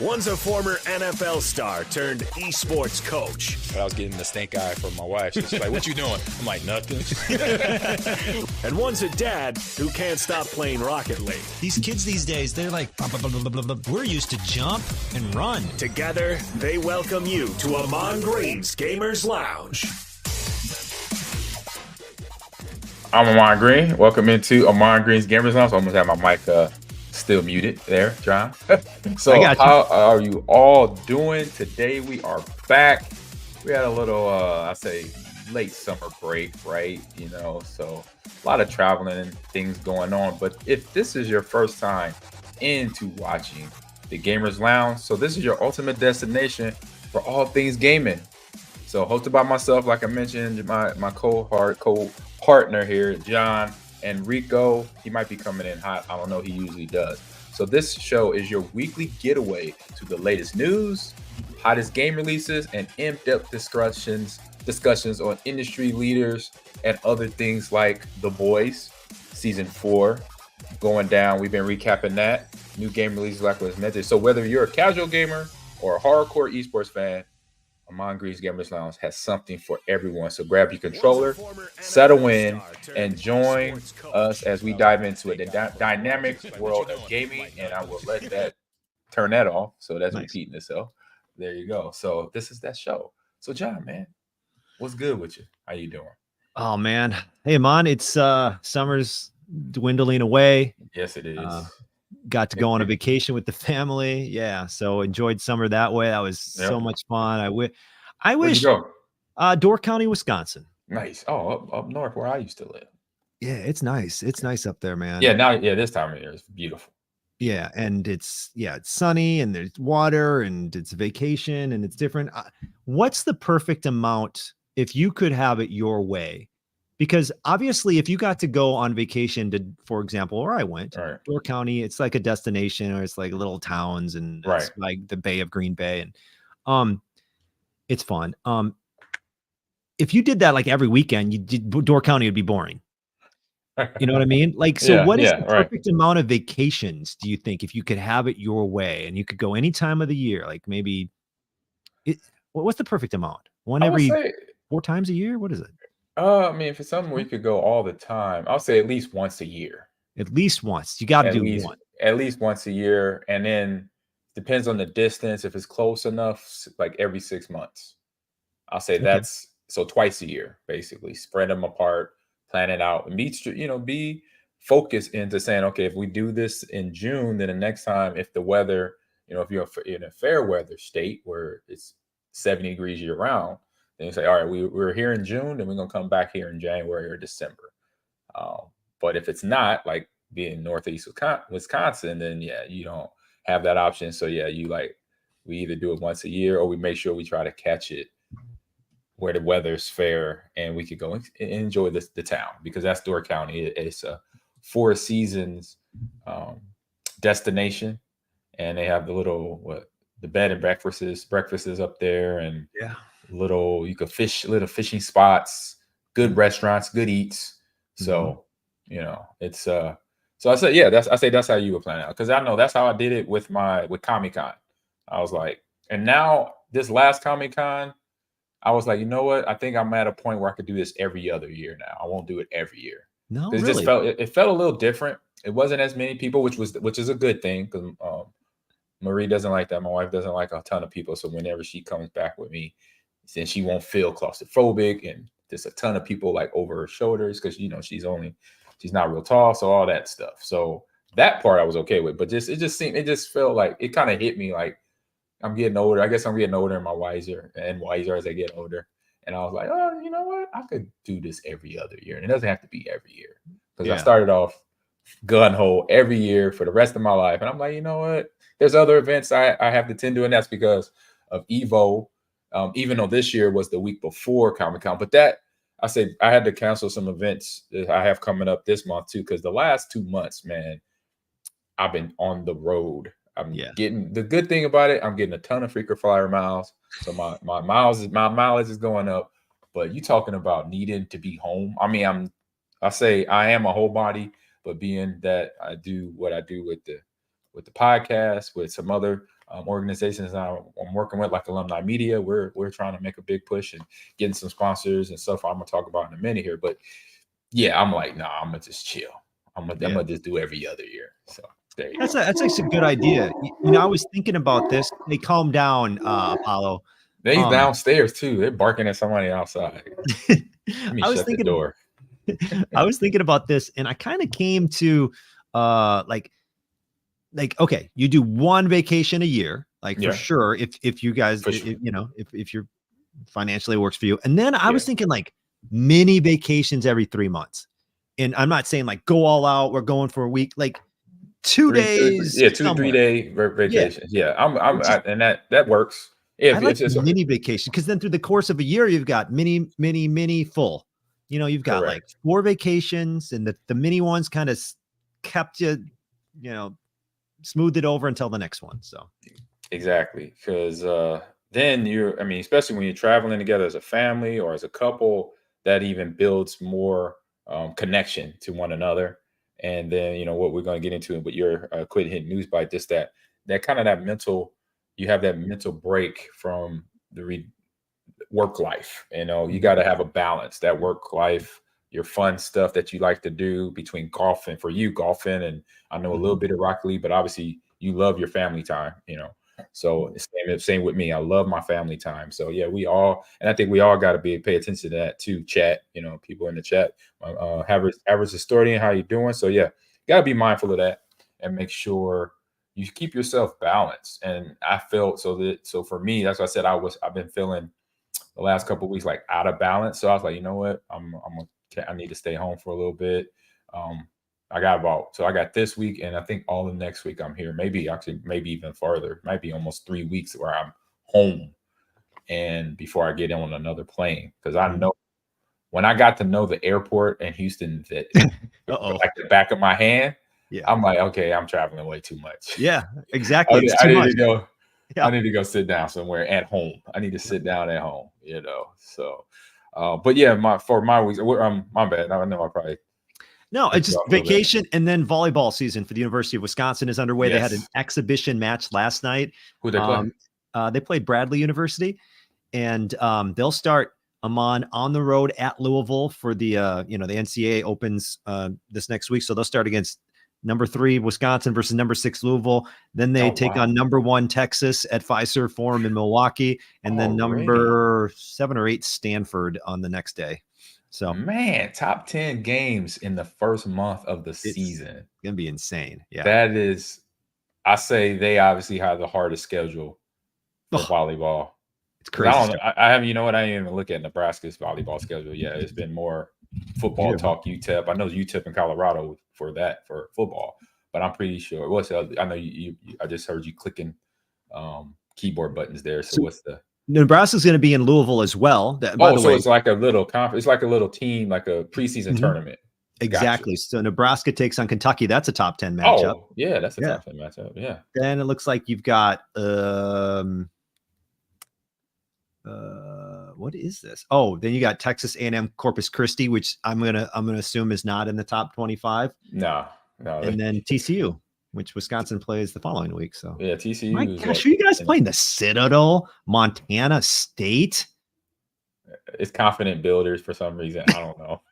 One's a former NFL star turned esports coach. I was getting the stink eye from my wife. She's like, "What you doing?" I'm like, "Nothing." And one's a dad who can't stop playing Rocket League. These kids these days, they're like, blah, blah, blah, blah, blah. We're used to jump and run. Together, they welcome you to Ahman Green's Gamers Lounge. I'm Ahman Green. Welcome into Ahman Green's Gamers Lounge. So I'm going to have my mic still muted there, John. So how are you all doing? Today we are back. We had a little, I say, late summer break, right? You know, so a lot of traveling and things going on. But if this is your first time into watching the Gamers Lounge, so this is your ultimate destination for all things gaming. So hosted by myself, like I mentioned, my co-partner here, John and Rico. He might be coming in hot. I don't know. He usually does. So this show is your weekly getaway to the latest news, hottest game releases, and in-depth discussions on industry leaders and other things like The Boys Season 4 going down. We've been recapping that. New game releases like was mentioned. So whether you're a casual gamer or a hardcore esports fan, Ahman Green's Gamers Lounge has something for everyone. So grab your controller, settle in, and join us as we dive into the dynamic world of gaming. And I will let that turn that off. So that's nice. Repeating itself. There you go. So this is that show. So John, man, what's good with you? How you doing? Oh man, hey Ahman, it's summer's dwindling away. Yes, it is. Got to go on a vacation with the family. Yeah, so enjoyed summer that way. That was so much fun. I wish. Where'd you go? Door County, Wisconsin. Nice. Oh, up north where I used to live. Yeah, it's nice. It's nice up there, man. Yeah, this time of year is beautiful. Yeah, and it's sunny and there's water and it's vacation and it's different. What's the perfect amount if you could have it your way? Because obviously, if you got to go on vacation to, for example, where I went, Door County, it's like a destination, or it's like little towns, and it's like the Bay of Green Bay, and it's fun. If you did that like every weekend, Door County would be boring. You know what I mean? Like, so what is the perfect amount of vacations, do you think, if you could have it your way and you could go any time of the year? Like maybe, what's the perfect amount? One every 4 times a year? What is it? I mean, if it's something where you could go all the time, I'll say at least once a year. At least once. You got to do one. At least once a year. And then depends on the distance. If it's close enough, like every 6 months. I'll say that's so twice a year, basically. Spread them apart, plan it out, and be focused into saying, okay, if we do this in June, then the next time, if the weather, if you're in a fair weather state where it's 70 degrees year round, then you say, all right, we're here in June, and we're going to come back here in January or December. But if it's not, like being Northeast Wisconsin, then you don't have that option. So we either do it once a year or we make sure we try to catch it where the weather's fair and we could go and enjoy the town, because that's Door County. It's a 4 seasons destination, and they have the little, the bed and breakfasts up there, and you could fish, little fishing spots, good restaurants, good eats. So, it's so I said, that's how you would plan it out. Because I know that's how I did it with Comic-Con. I was like, and now this last Comic-Con, I was like, you know what? I think I'm at a point where I could do this every other year now. I won't do it every year. No, really? It felt a little different. It wasn't as many people, which is a good thing, because Marie doesn't like that. My wife doesn't like a ton of people. So whenever she comes back with me, then she won't feel claustrophobic and there's a ton of people like over her shoulders, because she's not real tall, so all that stuff. So that part I was okay with, but it just felt like it kind of hit me like I'm getting older. I guess I'm getting older and wiser as I get older. And I was like, oh, you know what? I could do this every other year, and it doesn't have to be every year, because I started off gun ho every year for the rest of my life, and I'm like, you know what? There's other events I have to tend to, and that's because of Evo. Even though this year was the week before Comic-Con, but I said I had to cancel some events that I have coming up this month too, because the last 2 months, man, I've been on the road. I'm getting, the good thing about it, I'm getting a ton of freaker flyer miles, so my mileage is going up. But you talking about needing to be home? I mean, I say I am a whole body, but being that I do what I do with the with the podcast, with some other organizations I'm working with, like Alumni Media. We're trying to make a big push and getting some sponsors and stuff I'm gonna talk about in a minute here. But yeah, I'm like, nah, I'm gonna just chill. I'm gonna just do every other year. So there you go. That's actually a good idea. I was thinking about this. Hey, calm down, Apollo. They downstairs too. They're barking at somebody outside. Let me shut the door. I was thinking about this, and I kind of came to like okay, you do one vacation a year, for sure. If you guys, if you're financially works for you, and then I was thinking like mini vacations every 3 months. And I'm not saying like go all out. We're going for a week, like 2 days. 2 to 3 day vacations. Yeah, and that works. I like mini vacation because then through the course of a year, you've got mini full. You've got like 4 vacations, and the mini ones kind of kept you, smoothed it over until the next one. So exactly, because then especially when you're traveling together as a family or as a couple, that even builds more connection to one another. And then what we're going to get into it, but your quick hit news bite, just that kind of that mental, you have that mental break from the work life. You got to have a balance, that work life, your fun stuff that you like to do between golfing, and I know a little bit of Rocket League, but obviously you love your family time, So same with me. I love my family time. So yeah, and I think we all got to pay attention to that too. Chat, people in the chat, average historian, how you doing? So yeah, got to be mindful of that and make sure you keep yourself balanced. And I felt so for me, that's what I said. I've been feeling the last couple of weeks like out of balance. So I was like, you know what, I need to stay home for a little bit. I got this week, and I think all of next week I'm here. Maybe even farther. Might be almost 3 weeks where I'm home, and before I get on another plane, because I know when I got to know the airport in Houston that like the back of my hand. Yeah, I'm like, okay, I'm traveling way too much. Yeah, exactly. I need to go. Yeah. I need to go sit down somewhere at home. I need to sit down at home. So, but yeah, my weeks. My bad. I know I probably. No, it's just vacation, and then volleyball season for the University of Wisconsin is underway. Yes. They had an exhibition match last night. Who they play? They played Bradley University, and they'll start Ahman on the road at Louisville for the the NCAA opens this next week. So they'll start against number 3 Wisconsin versus number 6 Louisville. Then they take on number 1 Texas at Fiserv Forum in Milwaukee, and then number 7 or 8 Stanford on the next day. So man, top 10 games in the first month of the season. It's gonna be insane. Yeah, that is. I say they obviously have the hardest schedule for volleyball. It's crazy. I haven't. You know what? I didn't even look at Nebraska's volleyball schedule. Yeah, it's been more football talk. UTEP. I know UTEP in Colorado for football, but I'm pretty sure. I know you. I just heard you clicking keyboard buttons there. So what's the? Nebraska's going to be in Louisville as well. It's like a little conference. It's like a little team, like a preseason tournament. Exactly. Gotcha. So Nebraska takes on Kentucky. That's a top 10 matchup. Oh, yeah, that's a top 10 matchup. Yeah. Then it looks like you've got what is this? Oh, then you got Texas A&M Corpus Christi, which I'm gonna assume is not in the top 25. No. And then TCU, which Wisconsin plays the following week. So yeah, TCU. My gosh, are you guys playing the Citadel, Montana State? It's confident builders for some reason. I don't know.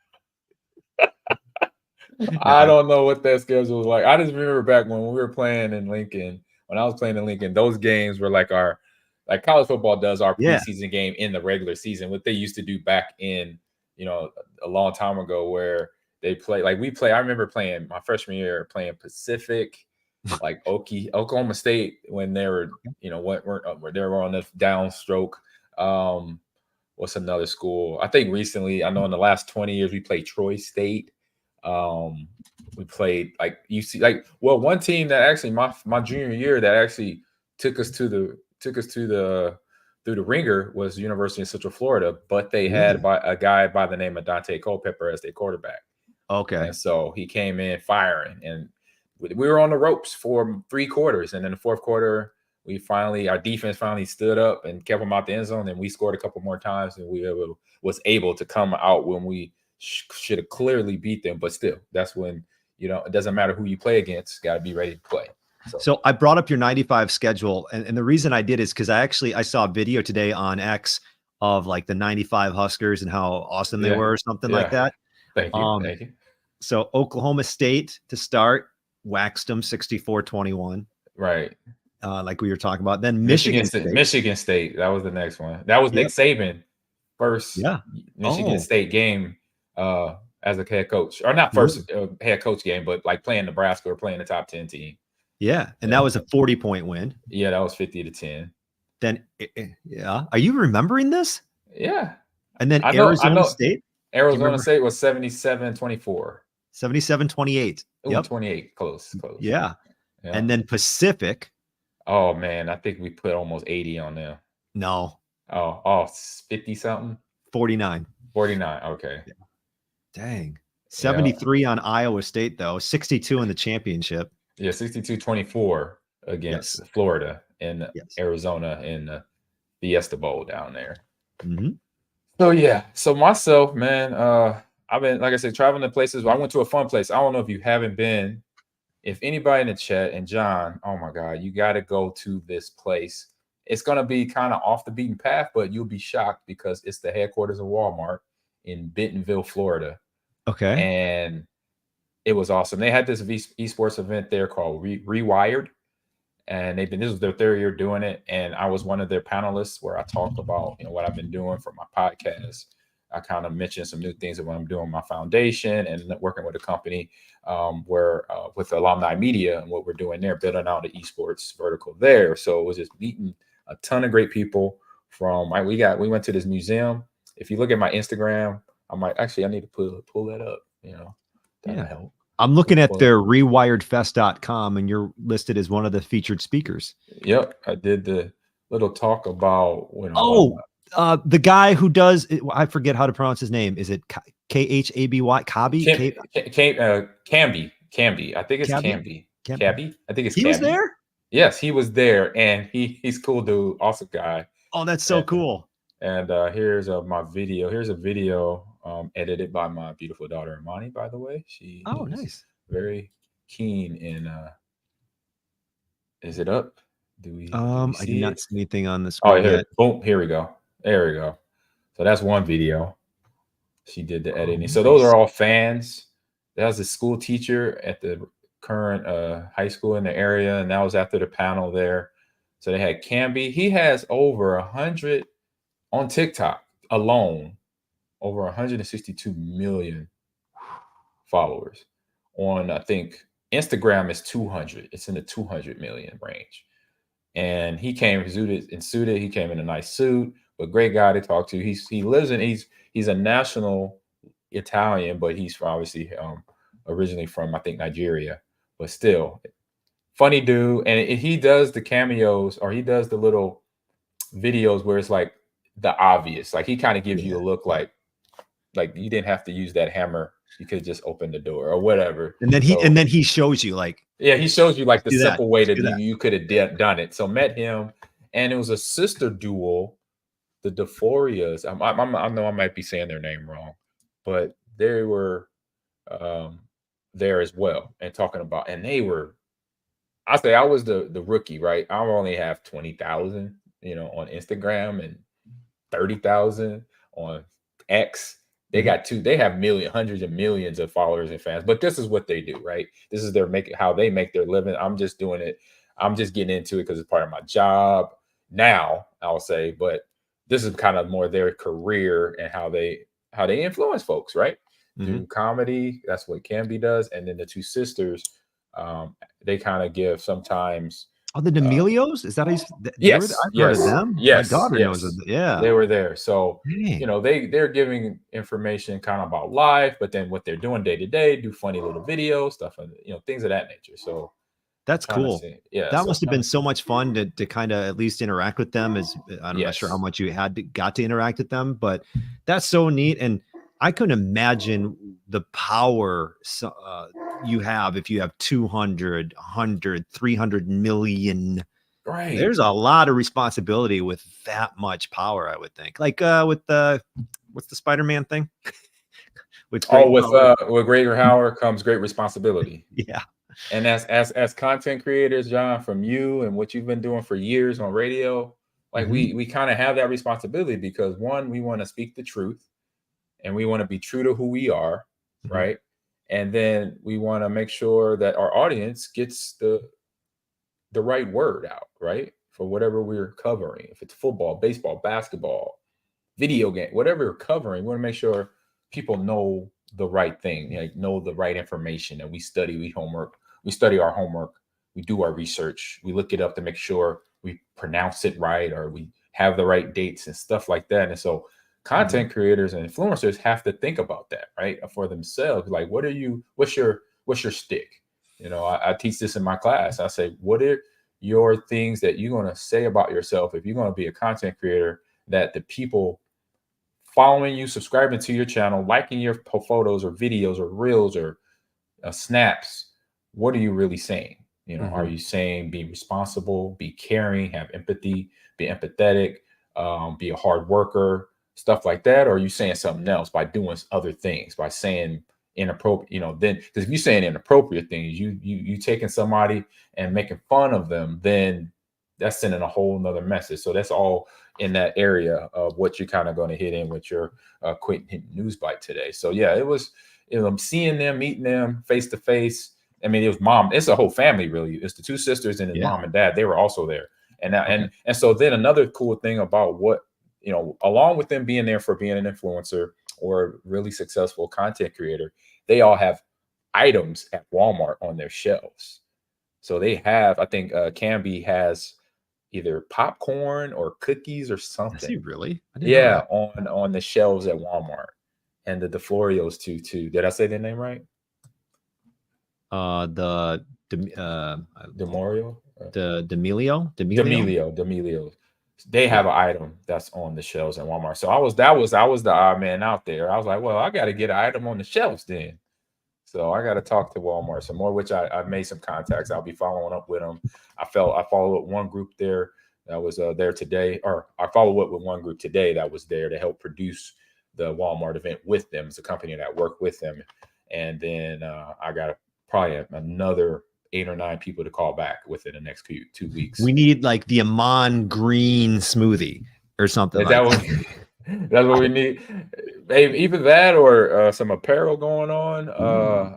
I don't know what that schedule was like. I just remember back when we were playing in Lincoln. When I was playing in Lincoln, those games were like college football does our preseason game in the regular season. What they used to do back in a long time ago, where they play I remember playing my freshman year playing Pacific. Like Oklahoma State when they were, they were on the downstroke. What's another school? I think recently, I know in the last 20 years, we played Troy State. We played one team that actually my junior year that actually took us to the through the ringer was University of Central Florida, but they had a guy by the name of Dante Culpepper as their quarterback. Okay, and so he came in firing and. We were on the ropes for 3 quarters, and in the fourth quarter, our defense finally stood up and kept them out the end zone, and we scored a couple more times, and we was able to come out when we should have clearly beat them. But still, that's when it doesn't matter who you play against, got to be ready to play. So I brought up your 95 schedule, and the reason I did is because I saw a video today on X of like the 95 Huskers and how awesome they were, or something like that. Thank you. Thank you. So Oklahoma State to start, waxed them 64-21. Right. Like we were talking about. Then Michigan State. That was the next one. That was Nick Saban first Michigan State game as a head coach, or not first head coach game, but like playing Nebraska or playing the top 10 team. Yeah, and that was a 40-point win. Yeah, that was 50-10. Then, are you remembering this? Yeah. And then Arizona State? Arizona State was 77-24. 77-28. Yep. 28. Close. Yeah. And then Pacific. Oh, man. I think we put almost 80 on them. No. Oh, 50-something? 49. 49. Okay. Yeah. Dang. 73 on Iowa State, though. 62 in the championship. Yeah, 62-24 against Florida and Arizona in the Fiesta Bowl down there. So myself, man, I've been, like I said, traveling to places. I went to a fun place. I don't know if you haven't been. If anybody in the chat, and John, oh my God, you got to go to this place. It's going to be kind of off the beaten path, but you'll be shocked because it's the headquarters of Walmart in Bentonville, Florida. Okay. And it was awesome. They had this esports event there called ReWired, and this was their third year doing it. And I was one of their panelists where I talked about what I've been doing for my podcast. I kind of mentioned some new things of what I'm doing my foundation and working with a company where with Alumni Media and what we're doing there, building out the esports vertical there. So it was just meeting a ton of great people from. We went to this museum. If you look at my Instagram, I need to pull that up. That'll help. I'm looking at their rewiredfest.com, and you're listed as one of the featured speakers. Yep. I did the little talk about the guy who does, I forget how to pronounce his name. Is it Khaby? Cabby? Camby. I think it's Camby. Cabby. I think it's He was there? Yes, he was there, and he's cool dude, awesome guy. Oh, that's so cool. And here's my video. Here's a video edited by my beautiful daughter Imani, by the way. She nice. Very keen in is it up? I do not see anything on the screen. Oh, here, boom, here we go. There we go. So that's one video. She did the editing. So those are all fans. That was a school teacher at the current high school in the area, and that was after the panel there. So they had Camby. He has over 100 on TikTok alone, over 162 million followers. On, I think, Instagram is 200. It's in the 200 million range. And he came suited. He came in a nice suit, but great guy to talk to. He's a national Italian, but he's obviously originally from, I think, Nigeria, but still funny dude. And he does the cameos, or he does the little videos where it's like the obvious, like he kind of gives you a look like you didn't have to use that hammer. You could just open the door or whatever. And then he shows you he shows you like the simple way that you could have done it. So met him, and it was a sister duel, the DeForias. I know I might be saying their name wrong, but they were there as well and talking about, and they were, I say I was the rookie, right? I only have 20,000, on Instagram and 30,000 on X. They got they have hundreds of millions of followers and fans, but this is what they do, right? This is how they make their living. I'm just doing it. I'm just getting into it because it's part of my job now, I'll say, but this is kind of more their career and how they influence folks, right? Do comedy. That's what Camby does. And then the two sisters, they kind of give sometimes. Oh, the D'Amelios? Is that how yes, I've heard of them. Yes, my daughter knows them. Yeah, they were there. So they're giving information kind of about life, but then what they're doing day to day, do funny little videos, stuff, things of that nature. So that's cool. Yeah, that must have been so much fun to kind of at least interact with them. I'm not sure how much you got to interact with them, but that's so neat. And I couldn't imagine the power you have if you have 200, 100, 300 million. Right. There's a lot of responsibility with that much power, I would think. Like with what's the Spider-Man thing? With greater power comes great responsibility. Yeah. And as content creators, John, from you and what you've been doing for years on radio, like we kind of have that responsibility because one, we want to speak the truth and we want to be true to who we are, right? And then we want to make sure that our audience gets the right word out, right? For whatever we're covering. If it's football, baseball, basketball, video game, whatever we're covering, we want to make sure people know the right thing, like know the right information. And we study our homework, we do our research, we look it up to make sure we pronounce it right or we have the right dates and stuff like that. And so content creators and influencers have to think about that, right? For themselves. Like, what's your stick? You know, I teach this in my class. I say, what are your things that you're going to say about yourself if you're going to be a content creator that the people following you, subscribing to your channel, liking your photos or videos or reels or snaps, what are you really saying? You know, are you saying be responsible, be caring, have empathy, be empathetic, be a hard worker, stuff like that? Or are you saying something else by doing other things, by saying inappropriate, you know, then because if you're saying inappropriate things, you taking somebody and making fun of them, then that's sending a whole nother message. So that's all in that area of what you're kind of going to hit in with your quick news bite today. So yeah, it was, I'm seeing them, meeting them face to face. I mean, it was mom. It's a whole family, really. It's the two sisters and his mom and dad. They were also there. And and so then another cool thing about what, you know, along with them being there for being an influencer or a really successful content creator, they all have items at Walmart on their shelves. So they have, I think Canby has either popcorn or cookies or something. Is he really? Yeah, on the shelves at Walmart. And the DeFlorios too. Did I say their name right? D'Amelio. They have an item that's on the shelves at Walmart. So I was the odd man out there. I was like, well, I got to get an item on the shelves then. So I got to talk to Walmart some more, which I've made some contacts. I'll be following up with them. I followed up one group there that was there today, or I followed up with one group today that was there to help produce the Walmart event with them. It's a company that worked with them. And then I got probably another 8 or 9 people to call back within the next 2 weeks. We need like the Ahman green smoothie or something. That's what we need. Either that or some apparel going on.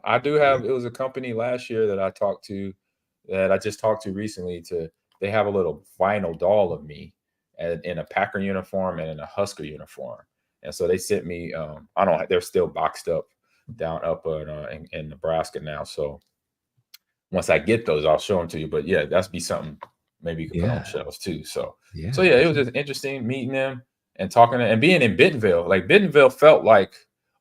I do have, it was a company last year that I just talked to recently they have a little vinyl doll of me in a Packer uniform and in a Husker uniform. And so they sent me, they're still boxed up down up in Nebraska now. So once I get those, I'll show them to you. But yeah, that's be something maybe you can put on shelves too. So yeah, it was just interesting meeting them and talking and being in Bentonville. Like Bentonville felt like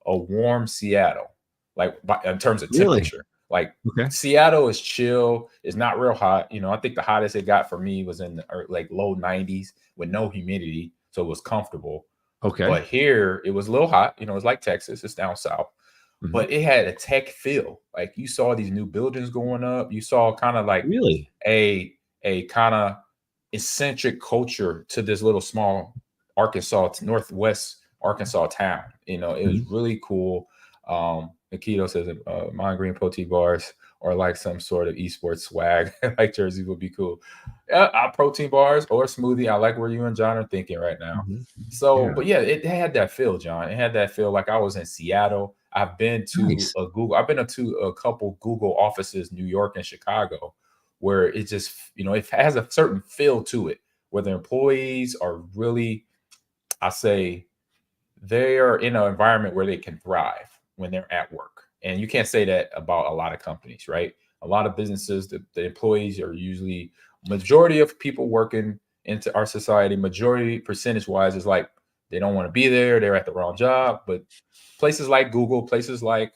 a warm Seattle, like in terms of temperature. Like Seattle is chill. It's not real hot. You know, I think the hottest it got for me was in the like low 90s with no humidity. So it was comfortable. Okay. But here it was a little hot. You know, it's like Texas. It's down south. But it had a tech feel. Like you saw these new buildings going up. You saw kind of like a kind of eccentric culture to this little small northwest Arkansas town. You know, it was really cool. Nikito says Mind Green protein bars or like some sort of esports swag. Like jerseys would be cool. Protein bars or smoothie. I like where you and John are thinking right now. So, but yeah, it had that feel, John. It had that feel like I was in Seattle. I've been to I've been to a couple Google offices, New York and Chicago, where it just, you know, it has a certain feel to it, where the employees are really, I say, they are in an environment where they can thrive when they're at work. And you can't say that about a lot of companies, right? A lot of businesses, the employees are usually, majority of people working into our society, majority percentage wise is like, they don't want to be there. They're at the wrong job. But places like Google, places like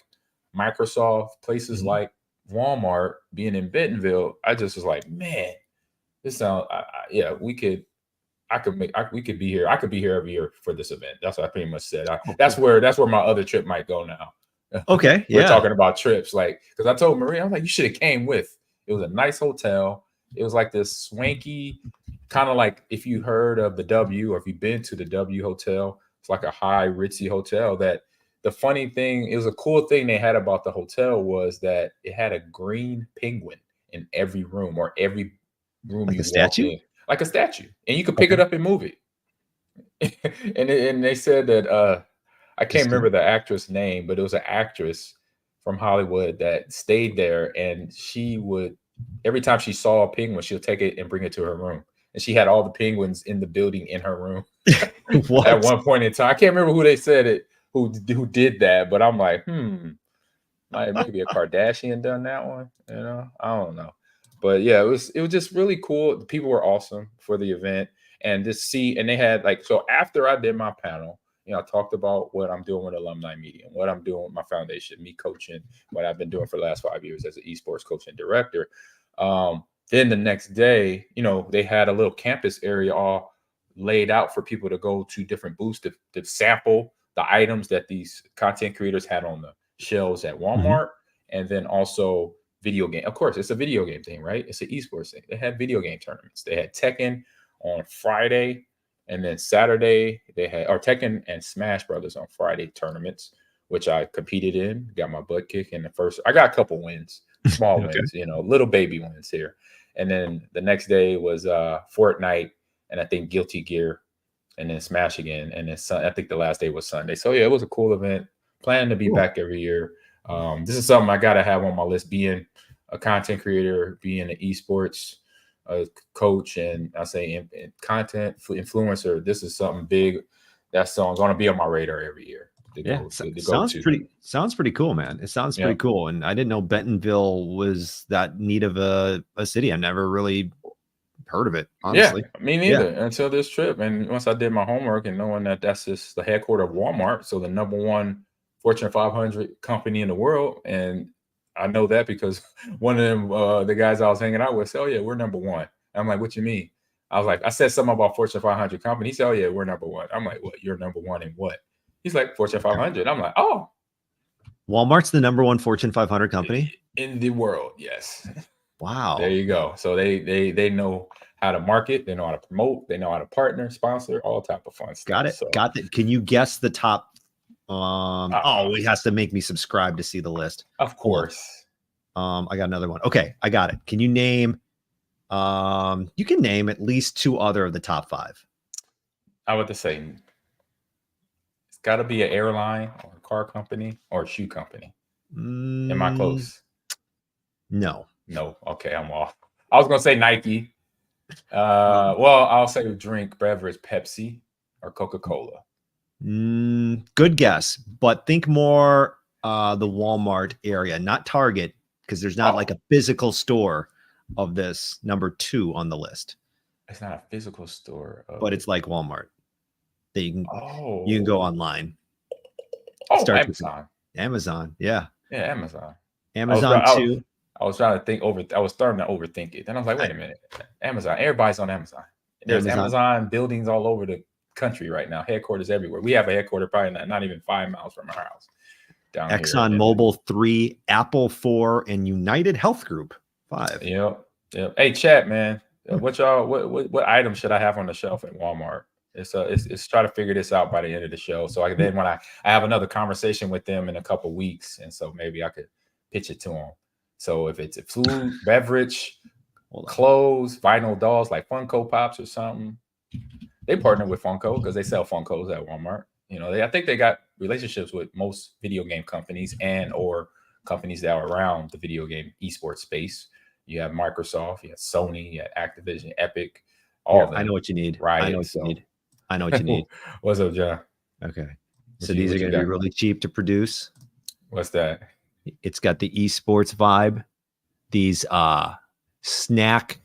Microsoft, places like Walmart, being in Bentonville, I just was like, man, this sounds, we could be here. I could be here every year for this event. That's what I pretty much said. That's where my other trip might go now. Okay. We're talking about trips, like, because I told Maria, I'm like, you should have came with. It was a nice hotel. It was like this swanky, kind of like if you heard of the W or if you've been to the W Hotel, it's like a high ritzy hotel that the funny thing, it was a cool thing they had about the hotel was that it had a green penguin in every room, or every room Like you a walked statue? in, like a statue, and you could pick it up and move it. And they said that I can't Just remember the actress name, but it was an actress from Hollywood that stayed there, and she would, every time she saw a penguin, she'll take it and bring it to her room, and she had all the penguins in the building in her room. what? At one point in time, I can't remember who they said it, who did that, but I'm like, maybe a Kardashian done that one, I don't know. But yeah, it was just really cool. The people were awesome for the event, and and they had so after I did my panel, I talked about what I'm doing with Alumni Media, what I'm doing with my foundation, me coaching, what I've been doing for the last 5 years as an esports coach and director. Then the next day, they had a little campus area all laid out for people to go to different booths to sample the items that these content creators had on the shelves at Walmart, and then also video game. Of course, it's a video game thing, right? It's an esports thing. They had video game tournaments. They had Tekken on Friday, and then Saturday they had Tekken and Smash Brothers on Friday tournaments, which I competed in. Got my butt kicked in the first. I got a couple wins, small wins, little baby wins here. And then the next day was Fortnite, and I think Guilty Gear, and then Smash again, and then I think the last day was Sunday. So yeah, it was a cool event. Planning to be back every year. This is something I gotta have on my list. Being a content creator, being an esports coach, and I say in content influencer. This is something big that's going to be on my radar every year. Sounds pretty cool, man. It sounds pretty cool. And I didn't know Bentonville was that neat of a city. I never really heard of it, honestly. Yeah, me neither until this trip. And once I did my homework and knowing that that's just the headquarters of Walmart, so the #1 Fortune 500 company in the world, and I know that because one of them, the guys I was hanging out with said, "Oh yeah, we're #1." I'm like, "What you mean?" I was like, I said something about Fortune 500 company. He said, "Oh yeah, we're #1." I'm like, "What? You're #1 in what?" He's like, "Fortune 500." I'm like, "Oh, Walmart's the #1 Fortune 500 company in the world." Yes. Wow. There you go. So they know how to market, they know how to promote, they know how to partner, sponsor, all type of fun stuff. Got it. So. Got it. Can you guess the top? It has to make me subscribe to see the list. Of course. I got another one. Okay, I got it. Can you name? You can name at least 2 other of the top 5. I would say it's got to be an airline or a car company or a shoe company. Am I close? No. Okay, I'm off. I was gonna say Nike. Well, I'll say drink, beverage, Pepsi or Coca-Cola. Good guess, but think more the Walmart area, not Target, because there's not like a physical store of this #2 on the list. It's not a physical store, but it's like Walmart. That you can go online. Amazon. Amazon, yeah. Yeah, Amazon. Amazon too. I was trying to think I was starting to overthink it. Then I was like, wait a minute. Amazon. Everybody's on Amazon. There's Amazon buildings all over the country right now. Headquarters everywhere. We have a headquarters probably not even 5 miles from our house. Down Exxon here. Mobil 3, Apple 4, and United Health Group 5. Yep. Hey, chat, man. What item should I have on the shelf at Walmart? It's try to figure this out by the end of the show. So then when I have another conversation with them in a couple weeks, and so maybe I could pitch it to them. So if it's a food, beverage, clothes, vinyl dolls like Funko Pops or something, they partner with Funko because they sell Funkos at Walmart. I think they got relationships with most video game companies and or companies that are around the video game esports space. You have Microsoft, you have Sony, you have Activision, Epic. I know what you need. Right. I know what you need. I know what you need. What's up, John? Okay. So these are going to be really cheap to produce. What's that? It's got the esports vibe. These snack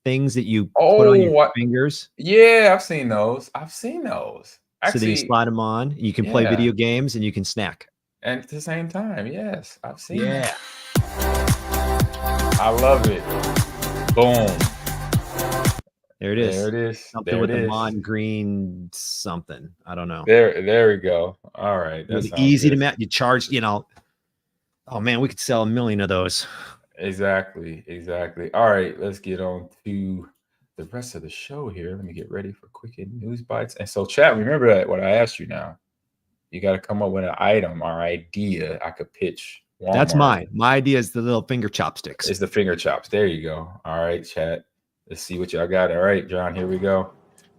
things that you put on your fingers. Yeah, I've seen those. Actually, so then you slide them on. You can play video games and you can snack. And at the same time, yes, I've seen it. I love it. Boom. There it is. There it is. Something with the Mon green something. I don't know. There we go. All right. That's easy to match. You charge, oh man, we could sell 1 million of those. Exactly. All right, let's get on to the rest of the show here. Let me get ready for quick news bites. And so, chat, remember that what I asked you now. You got to come up with an item or idea I could pitch Walmart. That's mine. My idea is the little finger chopsticks. It's the finger chops. There you go. All right, chat. Let's see what y'all got. All right, John, here we go.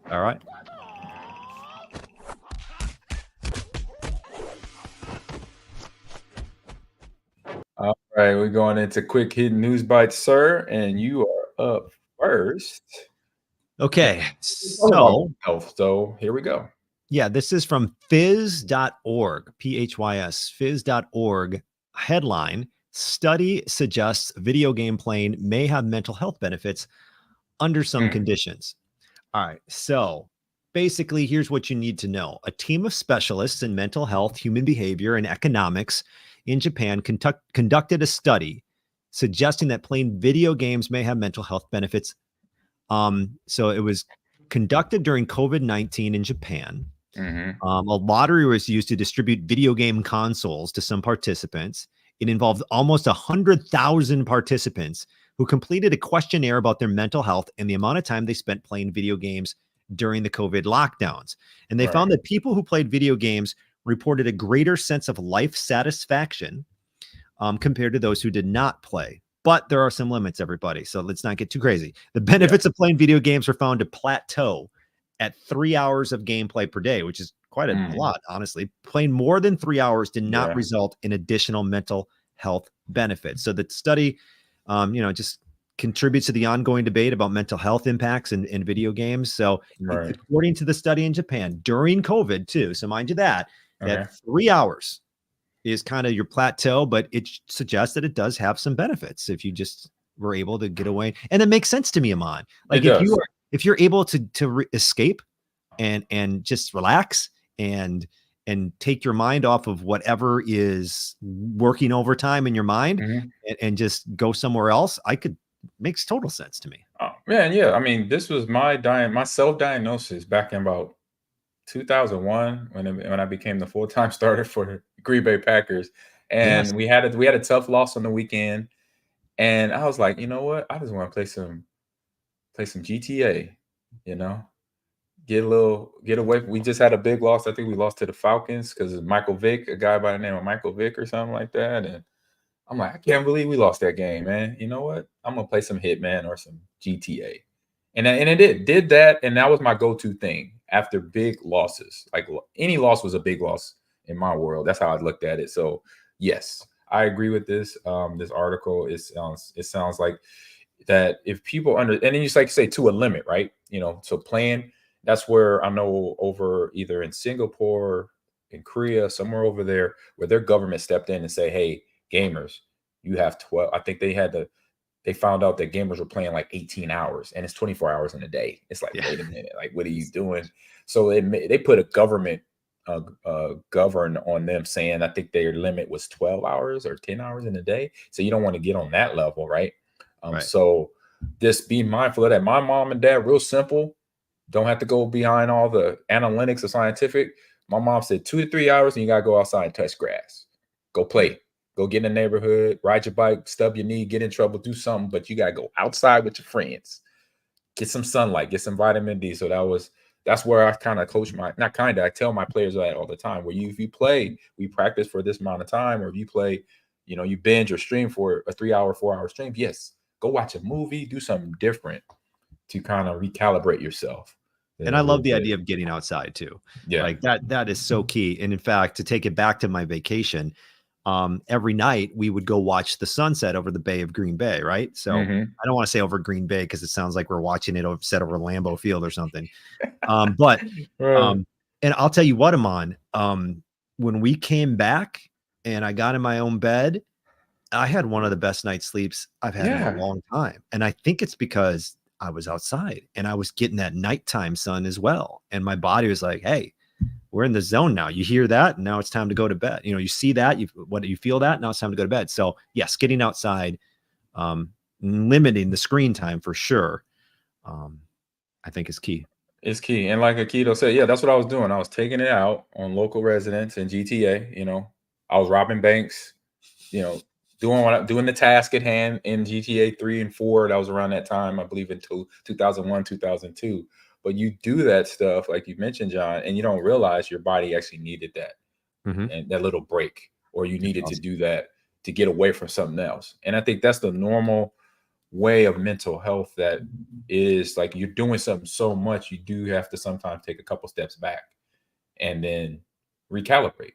All right. All right, we're going into quick hidden news bites, sir, and you are up first. Okay, so health. So here we go. Yeah, this is from phys.org, Phys, phys.org. Headline: Study suggests video game playing may have mental health benefits under some conditions. All right, so basically, here's what you need to know. A team of specialists in mental health, human behavior, and economics in Japan conducted a study suggesting that playing video games may have mental health benefits. So it was conducted during COVID-19 in Japan. A lottery was used to distribute video game consoles to some participants. It involved almost 100,000 participants who completed a questionnaire about their mental health and the amount of time they spent playing video games during the COVID lockdowns. And they found that people who played video games reported a greater sense of life satisfaction compared to those who did not play. But there are some limits, everybody. So let's not get too crazy. The benefits of playing video games were found to plateau at 3 hours of gameplay per day, which is quite a lot, honestly. Playing more than 3 hours did not result in additional mental health benefits. So the study, just contributes to the ongoing debate about mental health impacts in video games. So according to the study in Japan during COVID too, so mind you that 3 hours is kind of your plateau, but it suggests that it does have some benefits if you just were able to get away. And it makes sense to me, Ahman. Like if you're able to escape and just relax and take your mind off of whatever is working overtime in your mind and just go somewhere else, makes total sense to me. Oh man, yeah. I mean, this was my self-diagnosis back in about 2001 when I became the full-time starter for the Green Bay Packers, and we had a tough loss on the weekend, and I was like, you know what? I just want to play some GTA, get away. We just had a big loss. I think we lost to the Falcons because of Michael Vick, a guy by the name of Michael Vick or something like that, and I'm like, I can't believe we lost that game, man. You know what? I'm gonna play some Hitman or some GTA, and it did that, and that was my go-to thing after big losses. Like any loss was a big loss in my world. That's how I looked at it. So yes, I agree with this. This article it sounds like that if people and then you say to a limit, right? So playing. That's where I know over either in Singapore, in Korea, somewhere over there, where their government stepped in and say, hey, gamers, you have 12. I think they found out that gamers were playing like 18 hours and it's 24 hours in a day. It's like, wait a minute, like, what are you doing? So they put a government govern on them saying, I think their limit was 12 hours or 10 hours in a day. So you don't want to get on that level, right? So just be mindful of that. My mom and dad, real simple. Don't have to go behind all the analytics or scientific. My mom said 2 to 3 hours and you got to go outside and touch grass. Go play. Go get in the neighborhood, ride your bike, stub your knee, get in trouble, do something. But you got to go outside with your friends. Get some sunlight, get some vitamin D. So that's where I kind of coach I tell my players that all the time. Where if you play, we practice for this amount of time. Or if you play, you binge or stream for a 3 hour, 4 hour stream. Yes, go watch a movie, do something different to kind of recalibrate yourself. And I love the idea of getting outside too. Yeah. Like that is so key. And in fact, to take it back to my vacation, every night we would go watch the sunset over the Bay of Green Bay. Right. So I don't want to say over Green Bay because it sounds like we're watching it set over Lambeau Field or something. And I'll tell you what, Ahman, when we came back and I got in my own bed, I had one of the best night's sleeps I've had in a long time. And I think it's because I was outside and I was getting that nighttime sun as well. And my body was like, hey, we're in the zone now. You hear that? Now it's time to go to bed. You see that, you feel that? Now it's time to go to bed. So yes, getting outside, limiting the screen time for sure. I think is key. It's key. And like Akito said, yeah, that's what I was doing. I was taking it out on local residents in GTA. I was robbing banks, doing the task at hand in GTA 3 and 4. That was around that time, I believe, in 2001, 2002. But you do that stuff, like you mentioned, John, and you don't realize your body actually needed that. and that little break, or you needed to do that to get away from something else. And I think that's the normal way of mental health, that is like you're doing something so much, you do have to sometimes take a couple steps back and then recalibrate.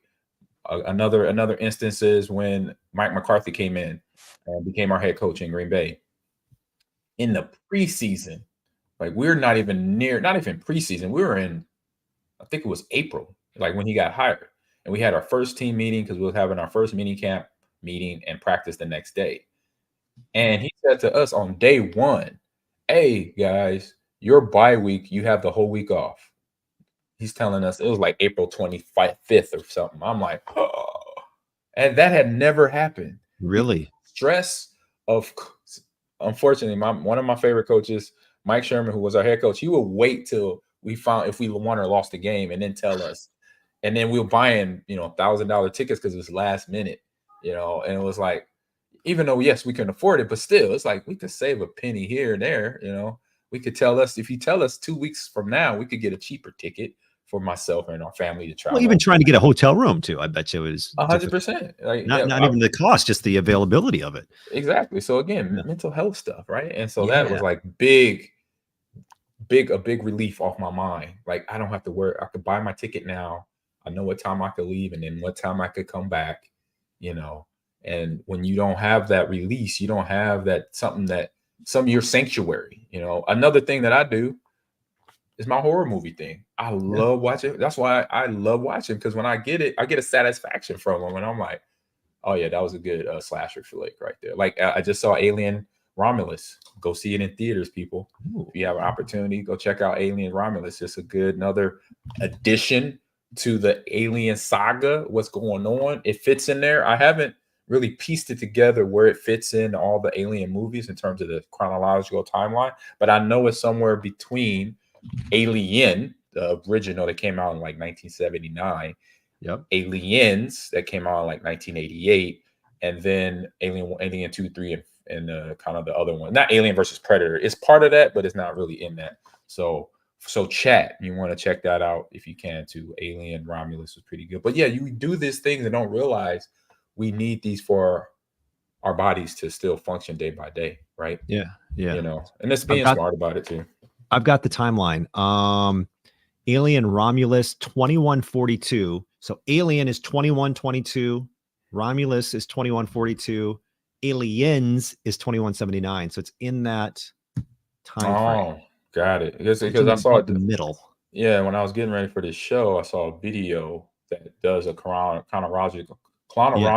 Another instance is when Mike McCarthy came in and became our head coach in Green Bay. In the preseason, like we're not even preseason. We were in, I think it was April, like when he got hired. And we had our first team meeting because we were having our first mini camp meeting and practice the next day. And he said to us on day one, "Hey guys, your bye week, you have the whole week off." He's telling us, it was like April 25th or something. I'm like, oh. And that had never happened. Really? Stress of, unfortunately, one of my favorite coaches, Mike Sherman, who was our head coach, he would wait till we found if we won or lost the game and then tell us. And then we were buying, $1,000 tickets because it was last minute, and it was like, even though, yes, we couldn't afford it, but still, it's like we could save a penny here and there, We could if you tell us 2 weeks from now, we could get a cheaper ticket for myself and our family to travel. Well, even trying to get a hotel room too, I bet you it was 100%. Like, not even the cost, just the availability of it. Exactly. So again, mental health stuff, right? And so that was like a big relief off my mind. Like I don't have to worry. I could buy my ticket now. I know what time I could leave and then what time I could come back, And when you don't have that release, you don't have that your sanctuary, Another thing that I do is my horror movie thing. I love watching. That's why I love watching, because when I get it, I get a satisfaction from them. And I'm like, oh yeah, that was a good slasher flick right there. Like I just saw Alien Romulus. Go see it in theaters, people. Ooh. If you have an opportunity, go check out Alien Romulus. It's a good another addition to the Alien saga. What's going on? It fits in there. I haven't really pieced it together where it fits in all the Alien movies in terms of the chronological timeline, but I know it's somewhere between Alien, the original that came out in like 1979, Aliens that came out in like 1988, and then Alien 2, 3, and kind of the other one, not Alien versus Predator. It's part of that, but it's not really in that. So chat, you want to check that out if you can too. Alien Romulus was pretty good. But yeah, you do these things and don't realize we need these for our bodies to still function day by day, right? Yeah. And it's being smart about it too. I've got the timeline. Alien Romulus 2142. So Alien is 2122. Romulus is 2142. Aliens is 2179. So it's in that time frame. Got it. Because I saw it in the middle. Yeah, when I was getting ready for this show, I saw a video that does a chronological timeline.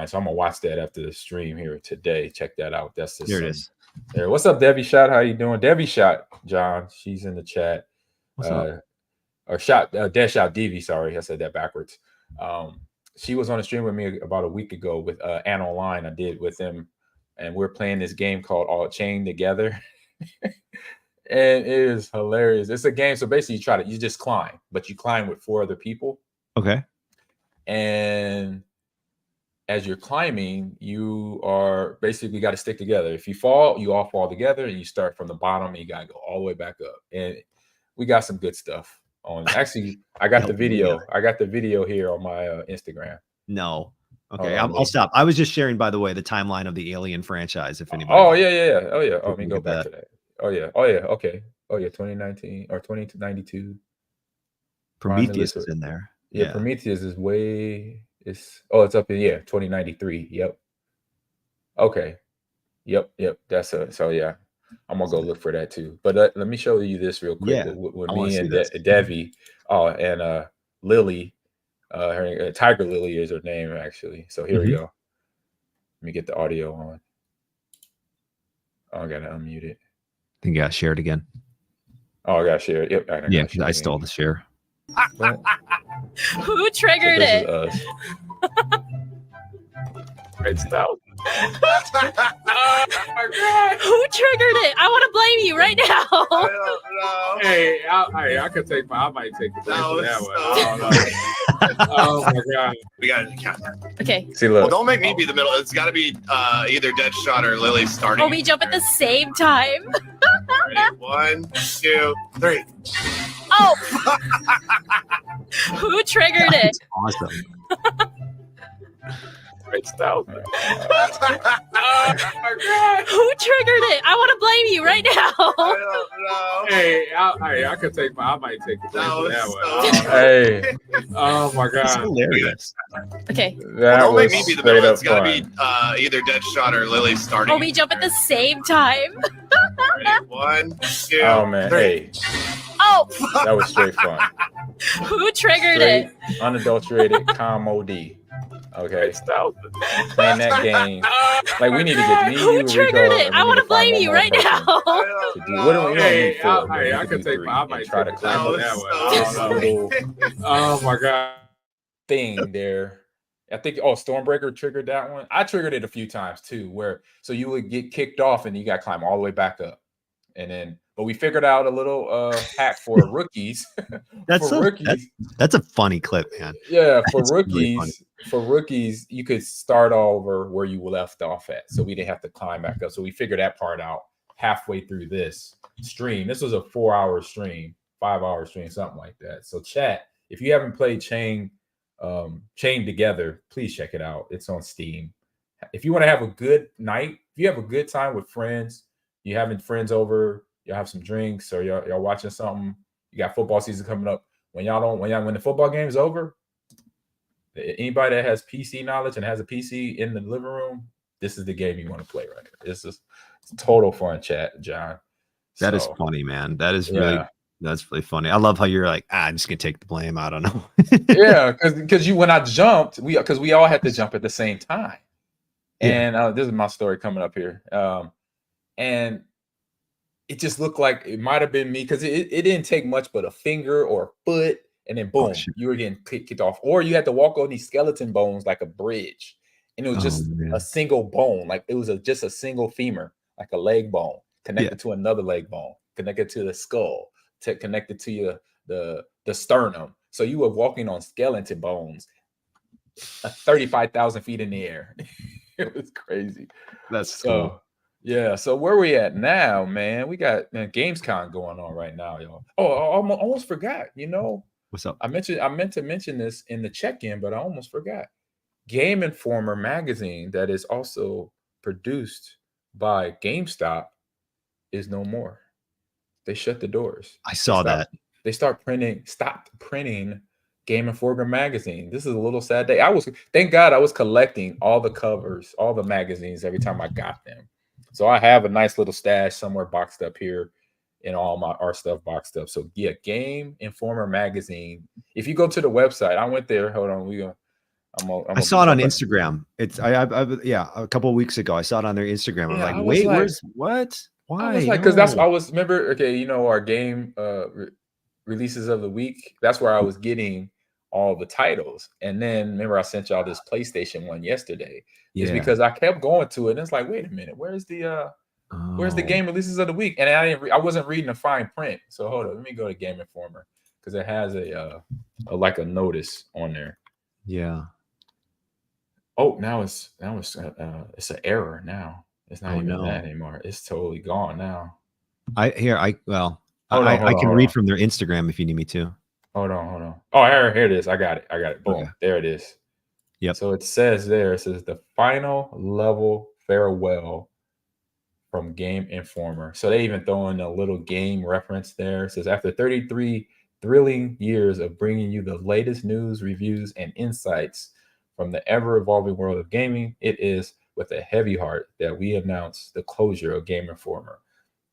So I'm gonna watch that after the stream here today. Check that out. That's the Here it is. There. What's up, Debbie Shot? How you doing? Debbie Shot, John. She's in the chat. What's up? Or Shot Dash Out DV. Sorry, I said that backwards. She was on a stream with me about a week ago with Ann Online. I did with him, and we're playing this game called All Chained Together. And it is hilarious. It's a game. So basically you just climb, but you climb with 4 other people. Okay. And as you're climbing, you are basically got to stick together. If you fall, you all fall together, and you start from the bottom and you got to go all the way back up. And we got some good stuff on. Actually, I got the video. I got the video here on my Instagram. No. Okay, I'll stop. I was just sharing, by the way, the timeline of the Alien franchise. If anybody. Oh yeah. Oh yeah. Let me go back to that. Oh yeah. Okay. Oh yeah. 2019 or 2092. Prometheus is in there. Yeah. Prometheus is it's up in 2093. Yep. Okay. Yep. That's so yeah. I'm gonna go look for that too. But let me show you this real quick. Yeah, with me and Devi, and Lily, Tiger Lily is her name actually. So here we go. Let me get the audio on. Oh, I gotta unmute it. I think I got shared again. Oh, I got shared. Yep. I stole the share. Who triggered it? It's out. Oh my God. Who triggered it? I want to blame you right now. I don't know. Hey, I could take I might take the blame for that one. I don't know. Oh my God. We got to count. Okay. See, look. Well, don't make me be the middle. It's got to be either Deadshot or Lily starting. Oh, we jump at the same time. Ready? 1, 2, 3. Oh Oh! Who triggered it? Awesome. Great style. Who triggered it? I want to blame you right now. I don't know. Hey, I could take I might take the blame for that one. So- Hey, oh my That's god, hilarious. Okay. that Don't was make me be the straight middle. up It's gotta fun. be either Deadshot or Lily starting. Oh, we jump at the same time. Ready? 1, 2, Oh man, 3. hey, Oh, that was straight fun. who triggered Straight, it? unadulterated comedy. Okay, playing that game. Like we need to get me, Who you, triggered Rico, it? and I we want need to blame find you one right more person now. I don't to do. know. What do we Hey, need? 4. I We could do take 3 I might and try to take climb the up blame for that one. this I don't little Oh my god. thing there. I think Stormbreaker triggered that one. I triggered it a few times too, where so you would get kicked off and you got to climb all the way back up. And then but we figured out a little hack for rookies. That's For rookies. that's a funny clip, man. Yeah, for That's really rookies, you could start over where you left off at. So we didn't have to climb back up. So we figured that part out halfway through this stream. This was a 4-hour stream, 5-hour stream, something like that. So chat, if you haven't played Chain Together, please check it out. It's on Steam. If you want to have a good night, if you have a good time with friends, you having friends over, you have some drinks, or y'all watching something. You got football season coming up. When the football game is over, anybody that has PC knowledge and has a PC in the living room, this is the game you want to play right here. It's total fun, chat, John. That is So, funny, man. That is yeah. that's really funny. I love how you're like, I'm just gonna take the blame. I don't know. Yeah, because when I jumped, because we all had to jump at the same time. Yeah. And this is my story coming up here. And it just looked like it might have been me because it didn't take much but a finger or a foot, and then boom, shit. you were getting kicked off. Or you had to walk on these skeleton bones like a bridge. And it was just man. a single bone, like it was just a single femur, like a leg bone, connected to another leg bone, connected to the skull, connected to the sternum. So you were walking on skeleton bones 35,000 feet in the air. It was crazy. That's cool. Yeah. So where we at now, man? We got Gamescom going on right now, y'all. Oh, I almost forgot. What's up? I meant to mention this in the check-in, but I almost forgot. GameInformer Magazine, that is also produced by GameStop, is no more. They shut the doors. I saw that. They stopped printing GameInformer Magazine. This is a little sad day. Thank God I was collecting all the covers, all the magazines every time I got them. So I have a nice little stash somewhere boxed up here and all our stuff boxed up. So yeah, GameInformer Magazine. If you go to the website, I went there. Hold on, I saw it on Instagram. It's a couple of weeks ago. I saw it on their Instagram. I'm like, wait, where's what? Why? I was like, because that's I was remember. Okay, our game releases of the week. That's where I was getting all the titles. And then remember, I sent y'all this PlayStation one yesterday. It's because I kept going to it, and it's like, wait a minute, where's the game releases of the week? And I wasn't reading the fine print. So hold on, let me go to Game Informer because it has a notice on there. Yeah. Oh, now it's an error now. It's not even that anymore. It's totally gone now. I can read from their Instagram if you need me to. Hold on. Oh, here it is. I got it. Boom. Okay. There it is. Yep. So it says the final level farewell from GameInformer. So they even throw in a little game reference there. It says after 33 thrilling years of bringing you the latest news, reviews, and insights from the ever-evolving world of gaming, it is with a heavy heart that we announce the closure of GameInformer.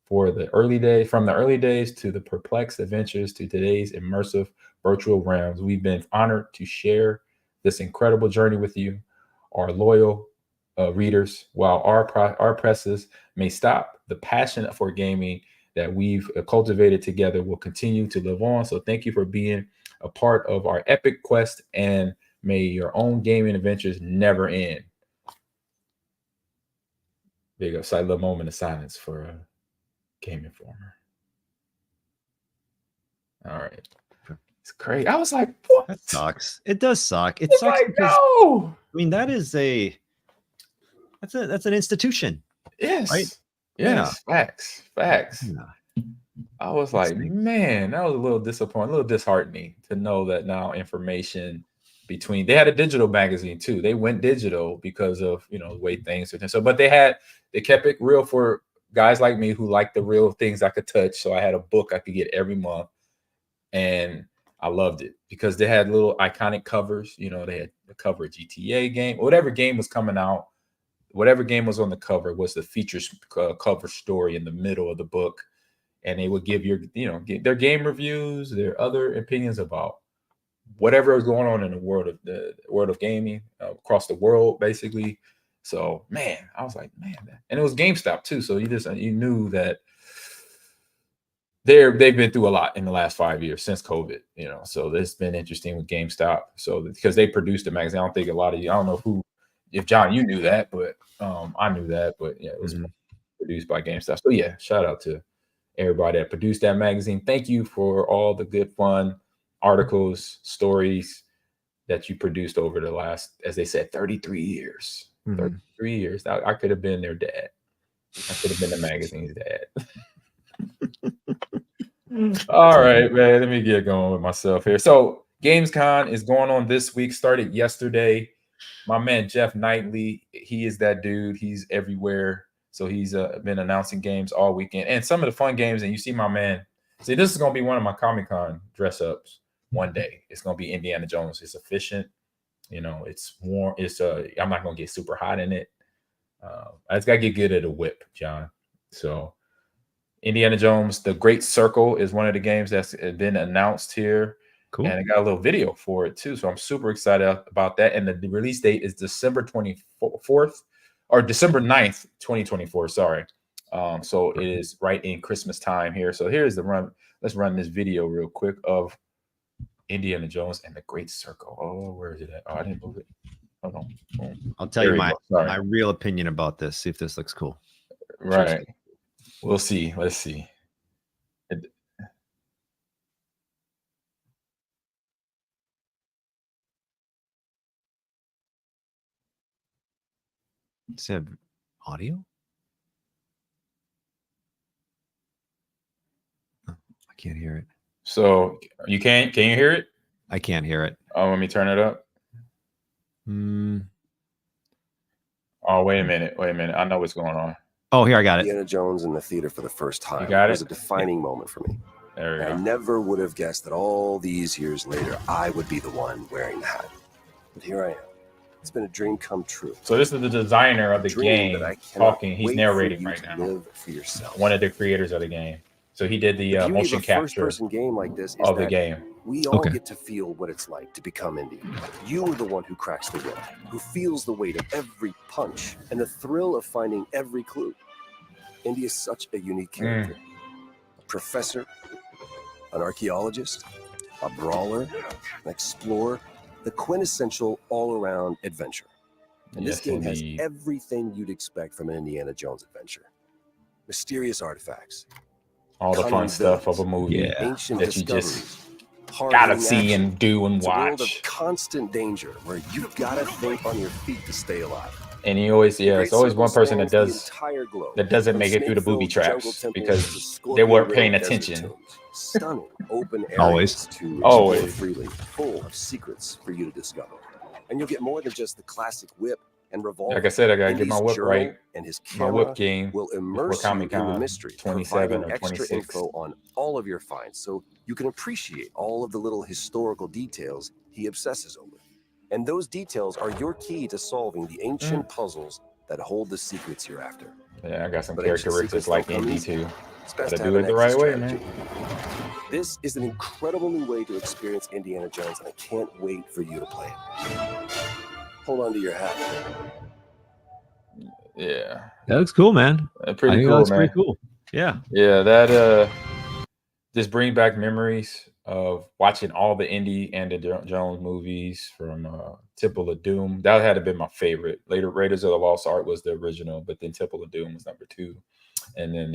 From the early days to the perplexed adventures to today's immersive virtual realms, we've been honored to share this incredible journey with you, our loyal readers. While our presses may stop, the passion for gaming that we've cultivated together will continue to live on. So thank you for being a part of our epic quest, and may your own gaming adventures never end. There you go. So a little moment of silence for GameInformer. All right. It's crazy. I was like, what? That sucks. It does suck. It it's sucks like, because no. I mean that's an institution. Yes. Right? Yes. Yeah. Facts. Yeah. I was like, man, that was a little disappointing, a little disheartening to know that now information between they had a digital magazine too. They went digital because of the way things are. So, but they kept it real for guys like me who like the real things I could touch. So I had a book I could get every month, and I loved it because they had little iconic covers. They had the cover of GTA game, whatever game was coming out, whatever game was on the cover was the features cover story in the middle of the book. And they would give their game reviews, their other opinions about whatever is going on in the world of gaming across the world, basically. So, man, I was like, man, and it was GameStop too. So you knew that they've been through a lot in the last 5 years since COVID. So it's been interesting with GameStop. So because they produced the magazine, I don't think a lot of you, I don't know if John, you knew that, but I knew that. But yeah, it was produced by GameStop. So yeah, shout out to everybody that produced that magazine. Thank you for all the good, fun articles, stories that you produced over the last, as they said, 33 years. 33 years. I could have been their dad. I could have been the magazine's dad. All right, man. Let me get going with myself here. So GamesCon is going on this week. Started yesterday. My man Jeff Knightley, he is that dude. He's everywhere. So he's been announcing games all weekend and some of the fun games. And you see my man. See, this is going to be one of my Comic-Con dress-ups one day. It's going to be Indiana Jones. It's efficient. It's warm. I'm not going to get super hot in it. I just got to get good at a whip, John. So Indiana Jones, The Great Circle is one of the games that's been announced here. Cool. And I got a little video for it too. So I'm super excited about that. And the release date is December 24th. Or December 9th, 2024, sorry. So it is right in Christmas time here. So here's the run. Let's run this video real quick of Indiana Jones and the Great Circle. Oh, where is it at? Oh, I didn't move it. Hold on. Boom. I'll tell you my real opinion about this. See if this looks cool. Right. We'll see. Let's see. Does it have audio? Oh, I can't hear it. So you can you hear it? I can't hear it. Oh, let me turn it up. Oh, wait a minute. I know what's going on. Oh, here, I got it. Indiana Jones in the theater for the first time. You got it? Was a defining moment for me. There we go. I never would have guessed that all these years later, I would be the one wearing the hat. But here I am. It's been a dream come true. So this is the designer of the game talking. He's narrating right now. Live for yourself. One of the creators of the game. So he did the motion capture first-person game like this of the game. We all get to feel what it's like to become indie. You are the one who cracks the whip, who feels the weight of every punch and the thrill of finding every clue. Indy is such a unique character. A professor, an archaeologist, a brawler, an explorer, the quintessential all-around adventure. And this game has everything you'd expect from an Indiana Jones adventure. Mysterious artifacts. All the fun stuff of a movie that you just gotta see and do and watch. It's a world of constant danger where you've gotta think on your feet to stay alive. And he always, it's always one person that doesn't make it through the booby traps because they weren't paying attention. Stunning open areas to explore freely, full of secrets for you to discover. And you'll get more than just the classic whip and revolver. Like I said, I gotta get my whip right. And his my whip game will immerse you in the mystery, 27 or extra 26. info on all of your finds, so you can appreciate all of the little historical details he obsesses over. And those details are your key to solving the ancient puzzles that hold the secrets you're after. Yeah, I got some characteristics like Indy too. Gotta do it the right way, man. This is an incredible new way to experience Indiana Jones, and I can't wait for you to play it. Hold on to your hat. Yeah, that looks cool, man. Pretty cool, man. Pretty cool. Yeah, that just bring back memories of watching all the Indy and the Jones movies from Temple of Doom. That had to be my favorite. Later, Raiders of the Lost Ark was the original, but then Temple of Doom was number 2, and then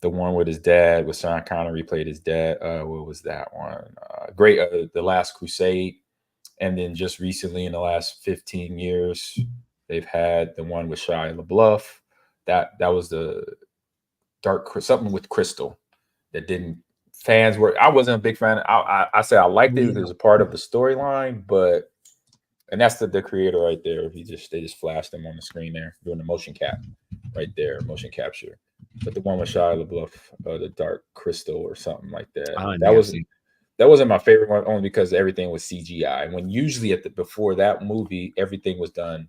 the one with his dad, with Sean Connery played his dad. What was that one? The Last Crusade. And then just recently, in the last 15 years, they've had the one with Shia LaBeouf. That was the something with crystal that didn't. Fans were. I wasn't a big fan. I say I liked it because it was a part of the storyline, but and that's the creator right there. They just flashed him on the screen there doing the motion motion capture. But the one with Shia LaBeouf, the Dark Crystal or something like that. That wasn't my favorite one only because everything was CGI. When usually before that movie, everything was done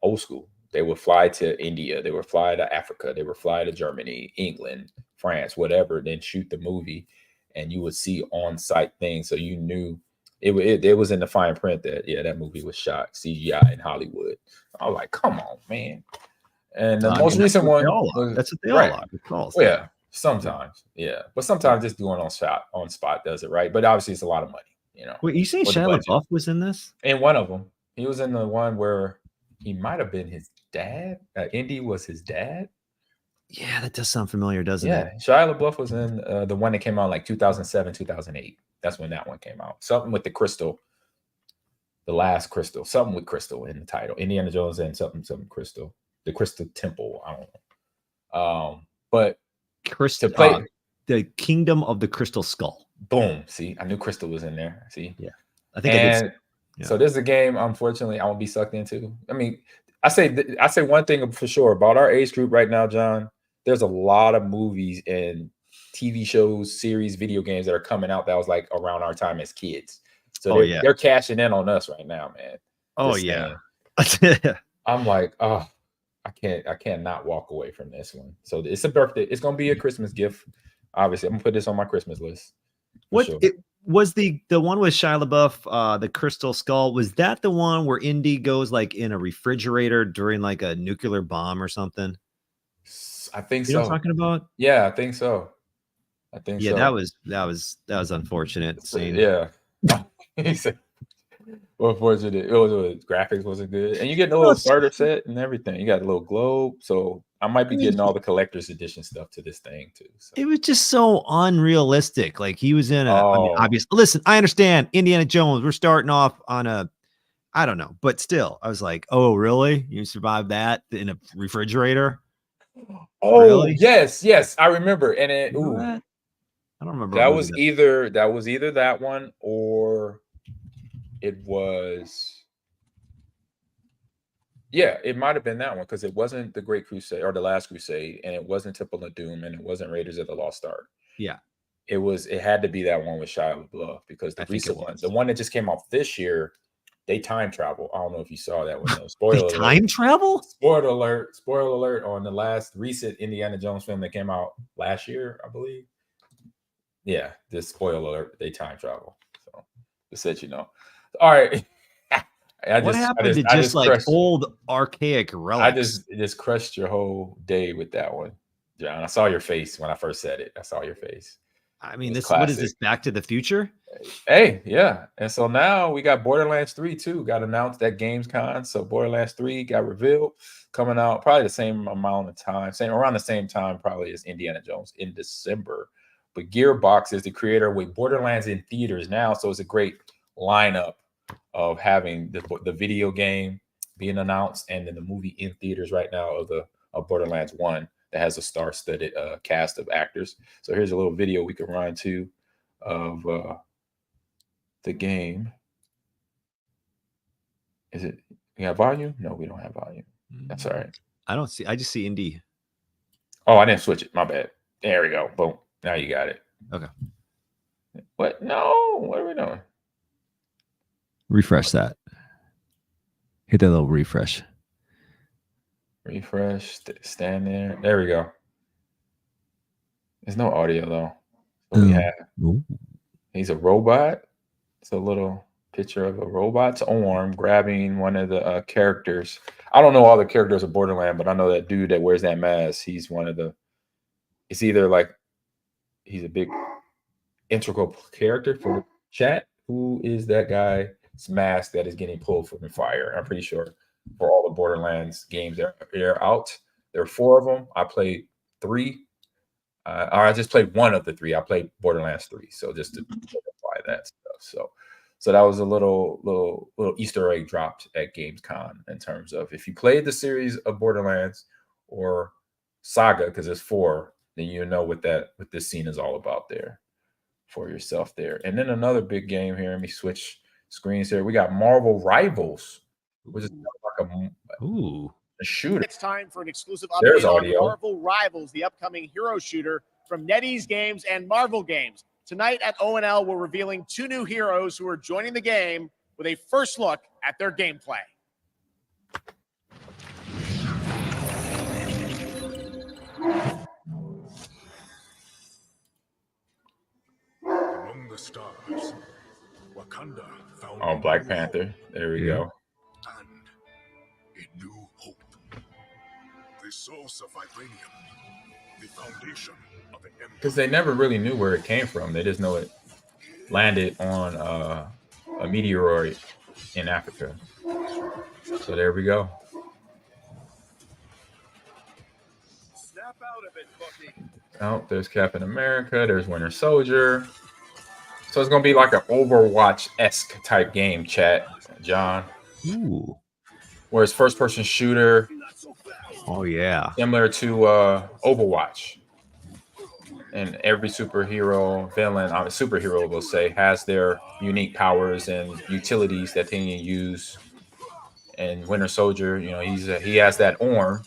old school. They would fly to India, they would fly to Africa, they would fly to Germany, England, France, whatever, then shoot the movie, and you would see on-site things. So you knew it was in the fine print that that movie was shot CGI in Hollywood. I was like, come on, man. And the most recent one that's what they all are. Well, yeah, sometimes, but sometimes just doing on spot does it right. But obviously, it's a lot of money, you know. Wait, you saying Shia LaBeouf was in this? In one of them, he was in the one where he might have been his dad. Indy was his dad. Yeah, that does sound familiar, doesn't it? Yeah, Shia LaBeouf was in the one that came out like 2007, 2008. That's when that one came out. Something with the crystal, the last crystal, something with crystal in the title. Indiana Jones and something crystal, the Crystal Temple. I don't know. But Crystal, to play the Kingdom of the Crystal Skull. Boom. See, I knew Crystal was in there. See, yeah, I think I did. Yeah. So this is a game, unfortunately, I won't be sucked into. I mean, I say one thing for sure about our age group right now, John. There's a lot of movies and TV shows, series, video games that are coming out that was like around our time as kids. So they're cashing in on us right now, man. Oh yeah. I'm like, oh, I can't not walk away from this one. So it's a birthday. It's gonna be a Christmas gift. Obviously, I'm gonna put this on my Christmas list. What it was the one with Shia LaBeouf, the Crystal Skull? Was that the one where Indy goes like in a refrigerator during like a nuclear bomb or something? I think you know what I'm talking about? Yeah, I think so. Yeah, that was unfortunate. Yeah. He said, unfortunate. It was graphics wasn't good, and you get a little starter set and everything. You got a little globe, so I might be getting all the collector's edition stuff to this thing too. So. It was just so unrealistic. Like he was in obvious. Listen, I understand Indiana Jones. We're starting off on I don't know, but still, I was like, oh, really? You survived that in a refrigerator? Oh, really? Yes, I remember. And I don't remember. That was either that one or it was. Yeah, it might have been that one because it wasn't the Great Crusade or the Last Crusade, and it wasn't Temple of Doom, and it wasn't Raiders of the Lost Ark. Yeah, it had to be that one with Shia LaBeouf because the recent one, the one that just came out this year, they time travel. I don't know if you saw that one. Spoiler alert. Time travel? Spoiler alert on the last recent Indiana Jones film that came out last year, I believe. Yeah, this spoiler alert, they time travel. So just let you know. All right. What happened to just like old archaic relics? I just crushed your whole day with that one, John. I saw your face when I first said it. I saw your face. I mean, what is this? Back to the Future? Hey, yeah. And so now we got Borderlands 3 too. Got announced at Gamescom. So Borderlands 3 got revealed, coming out probably the same amount of time, around the same time probably as Indiana Jones in December. But Gearbox is the creator with Borderlands in theaters now, so it's a great lineup of having the video game being announced and then the movie in theaters right now of Borderlands 1 that has a star-studded cast of actors. So here's a little video we can run to of the game. Is it? We have volume? No, we don't have volume. That's all right. I just see Indy. Oh, I didn't switch it. My bad. There we go. Boom. Now you got it. Okay. What? No. What are we doing? Refresh that. Hit that little refresh. Refresh. Stand there. There we go. There's no audio though. So we have. He's a robot. It's a little picture of a robot's arm grabbing one of the characters. I don't know all the characters of Borderlands, but I know that dude that wears that mask. He's one of the. It's either like he's a big integral character for the chat. Who is that guy's mask that is getting pulled from the fire? I'm pretty sure for all the Borderlands games that are out, there are 4 of them. I played 3. Or I just played one of the 3. I played Borderlands 3. So just to apply that stuff. So that was a little Easter egg dropped at Gamescom in terms of if you played the series of Borderlands or saga, because it's 4, then you know what this scene is all about there for yourself there. And then another big game here. Let me switch screens here. We got Marvel Rivals, which is like a shooter. It's time for an exclusive There's update audio. on Marvel Rivals, the upcoming hero shooter from NetEase Games and Marvel Games. Tonight at O&L, we're revealing 2 new heroes who are joining the game with a first look at their gameplay. Among the stars, Wakanda found Oh, Black Panther. There we go. and a new hope. The source of vibranium, the foundation of an empire. Because they never really knew where it came from. They just know it landed on a meteoroid in Africa. So there we go. Snap out of it, Bucky. Oh, there's Captain America. There's Winter Soldier. So it's going to be like an Overwatch-esque type game, chat, John. Ooh. Where it's first-person shooter. Oh, yeah. Similar to Overwatch. And every superhero, villain, superhero, we'll say, has their unique powers and utilities that they can use. And Winter Soldier, you know, he has that arm,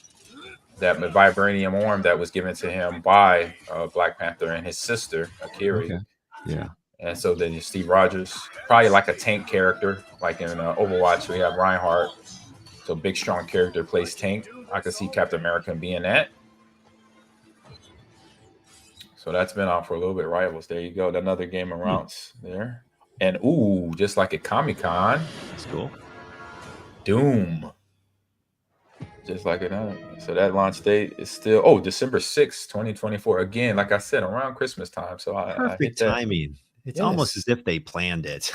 that vibranium arm that was given to him by Black Panther and his sister, Akiri. Okay. Yeah. And so then Steve Rogers, probably like a tank character, like in Overwatch, we have Reinhardt. So big, strong character plays tank. I could see Captain America being that. So that's been on for a little bit. Rivals, there you go. Another game of rounds there. And ooh, just like at Comic-Con. That's cool. Doom. Just like it. So that launch date is still, December 6th, 2024. Again, like I said, around Christmas time. So Perfect timing. It's almost as if they planned it.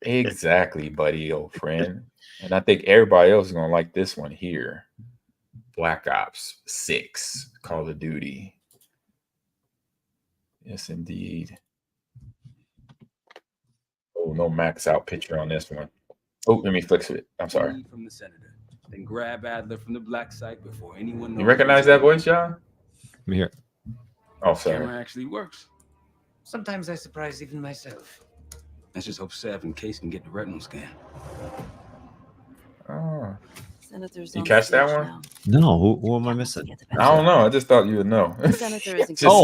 Exactly, buddy, old friend. And I think everybody else is going to like this one here. Black Ops 6, Call of Duty. Yes, indeed. Oh, no max out picture on this one. Oh, let me fix it. I'm sorry. From the senator, then grab Adler from the black site before anyone knows. You recognize that voice, John? Let me hear. Oh, The sorry. camera actually works. Sometimes I surprise even myself. Let's just hope Sav and Case can get the retinal scan. Oh. Senators You on catch stage that one? now. No, who am I missing? I don't know. I just thought you would know. The senator is in Just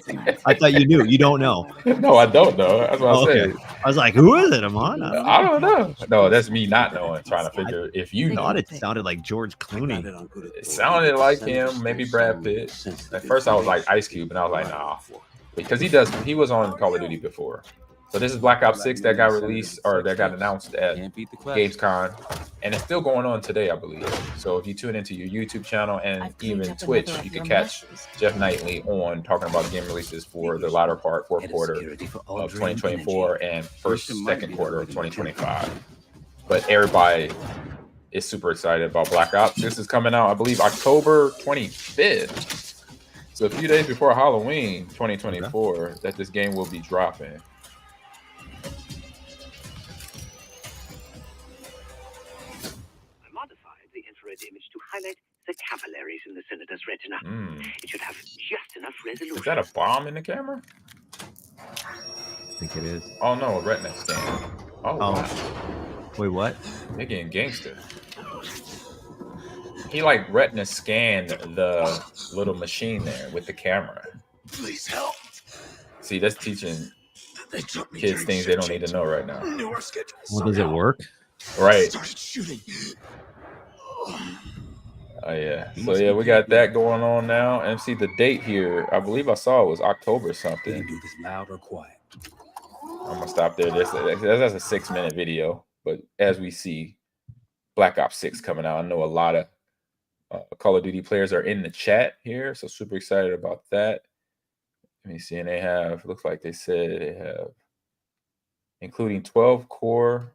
saying. I thought you knew. You don't know. No, I don't know. That's what I said. I was like, who is it, Ahman? I don't know. No, that's me not knowing, trying to figure if you I know. thought it sounded like George Clooney. It sounded like him, maybe Brad Pitt. At first, I was like Ice Cube, and I was like, nah, because he was on Call of Duty before. So this is Black Ops 6 that got released or that got announced at Gamescom, and it's still going on today, I believe. So if you tune into your YouTube channel and even Twitch, you can catch Jeff Knightley on talking about game releases for the latter part, fourth quarter of 2024 and second quarter of 2025. But everybody is super excited about Black Ops. This is coming out, I believe, October 25th. So a few days before Halloween 2024 that this game will be dropping. Image to highlight the capillaries in the senator's retina. It should have just enough resolution. Is that a bomb in the camera? I think it is. Oh no, a retina scan. Oh. Wow. Wait, what? They're getting gangster. He like retina scanned the little machine there with the camera. Please help. See, that's teaching kids things they don't need to know right now. Well, does it work? Right. Started shooting. Oh yeah. So yeah, we got that going on now. And see the date here. I believe I saw it was October something. Do this loud or quiet. I'm gonna stop there. That's a 6-minute video. But as we see, Black Ops 6 coming out. I know a lot of Call of Duty players are in the chat here, so super excited about that. Let me see, and they have, looks like they said they have, including 12 core.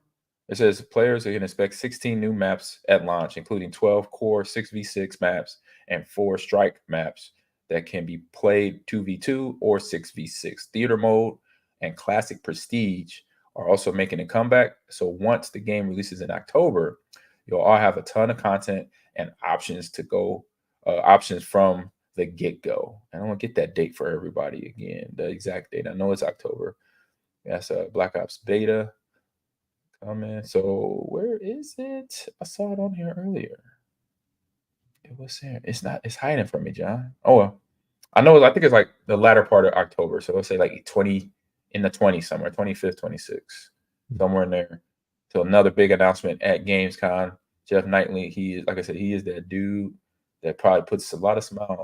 It says players can expect 16 new maps at launch, including 12 core 6v6 maps and 4 strike maps that can be played 2v2 or 6v6. Theater mode and classic prestige are also making a comeback. So once the game releases in October, you'll all have a ton of content and options to go, options from the get-go. And I'm gonna get that date for everybody again, the exact date. I know it's October. That's a Black Ops beta coming. So where is it? I saw it on here earlier. It was here. It's hiding from me, John. Oh well. I think it's like the latter part of October. So let's say like 20 in the 20s somewhere, 25th, 26th, somewhere in there. So another big announcement at Gamescom. Jeff Knightley, he is, like I said, he is that dude that probably puts a lot of smiles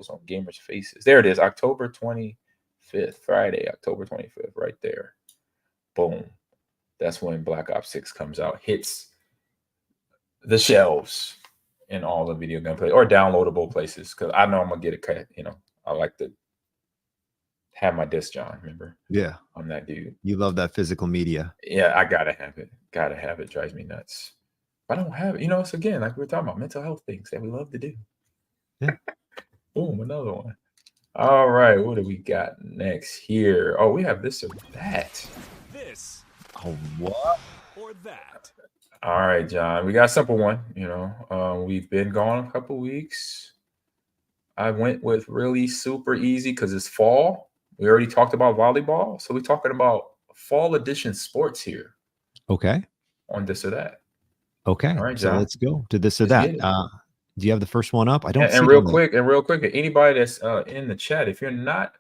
on gamers' faces. There it is, October 25th, Friday, October 25th, right there. Boom. That's when Black Ops 6 comes out, hits the shelves in all the video game places or downloadable places. Because I know I'm gonna get a cut. I like to have my disc, John. Remember? Yeah, I'm that dude. You love that physical media. Yeah, I gotta have it. Gotta have it. Drives me nuts. If I don't have it, it's again like we were talking about mental health things that we love to do. Yeah. Boom, another one. All right, what do we got next here? Oh, we have this or that. This. Oh, what? Or that. All right, John. We got a simple one. We've been gone a couple weeks. I went with really super easy because it's fall. We already talked about volleyball, so we're talking about fall edition sports here. Okay. On this or that. Okay. All right, so John. let's go to this or that. Do you have the first one up? I don't. And real quick, anybody that's in the chat, if you're not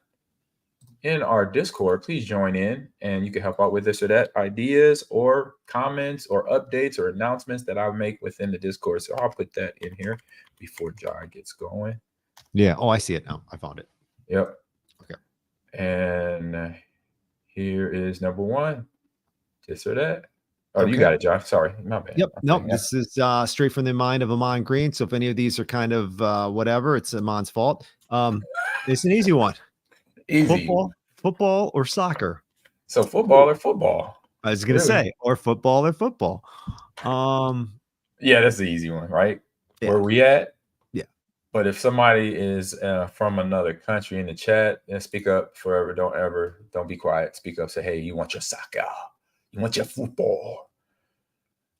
in our Discord, please join in, and you can help out with this or that ideas or comments or updates or announcements that I make within the Discord. So I'll put that in here before John gets going. Yeah. Oh, I see it now. I found it. Yep. Okay. And here is number one. This or that. Oh, you got it, John. Sorry, my bad. Yep. Nope. This is straight from the mind of Ahman Green. So if any of these are kind of whatever, it's Ahman's fault. It's an easy one. Easy. Football or soccer. So football or football. I was gonna say, or football or football. Yeah, that's the easy one, right? Yeah. Where we at? Yeah. But if somebody is from another country in the chat, then speak up forever. Don't be quiet. Speak up. Say, hey, you want your soccer? You want your football?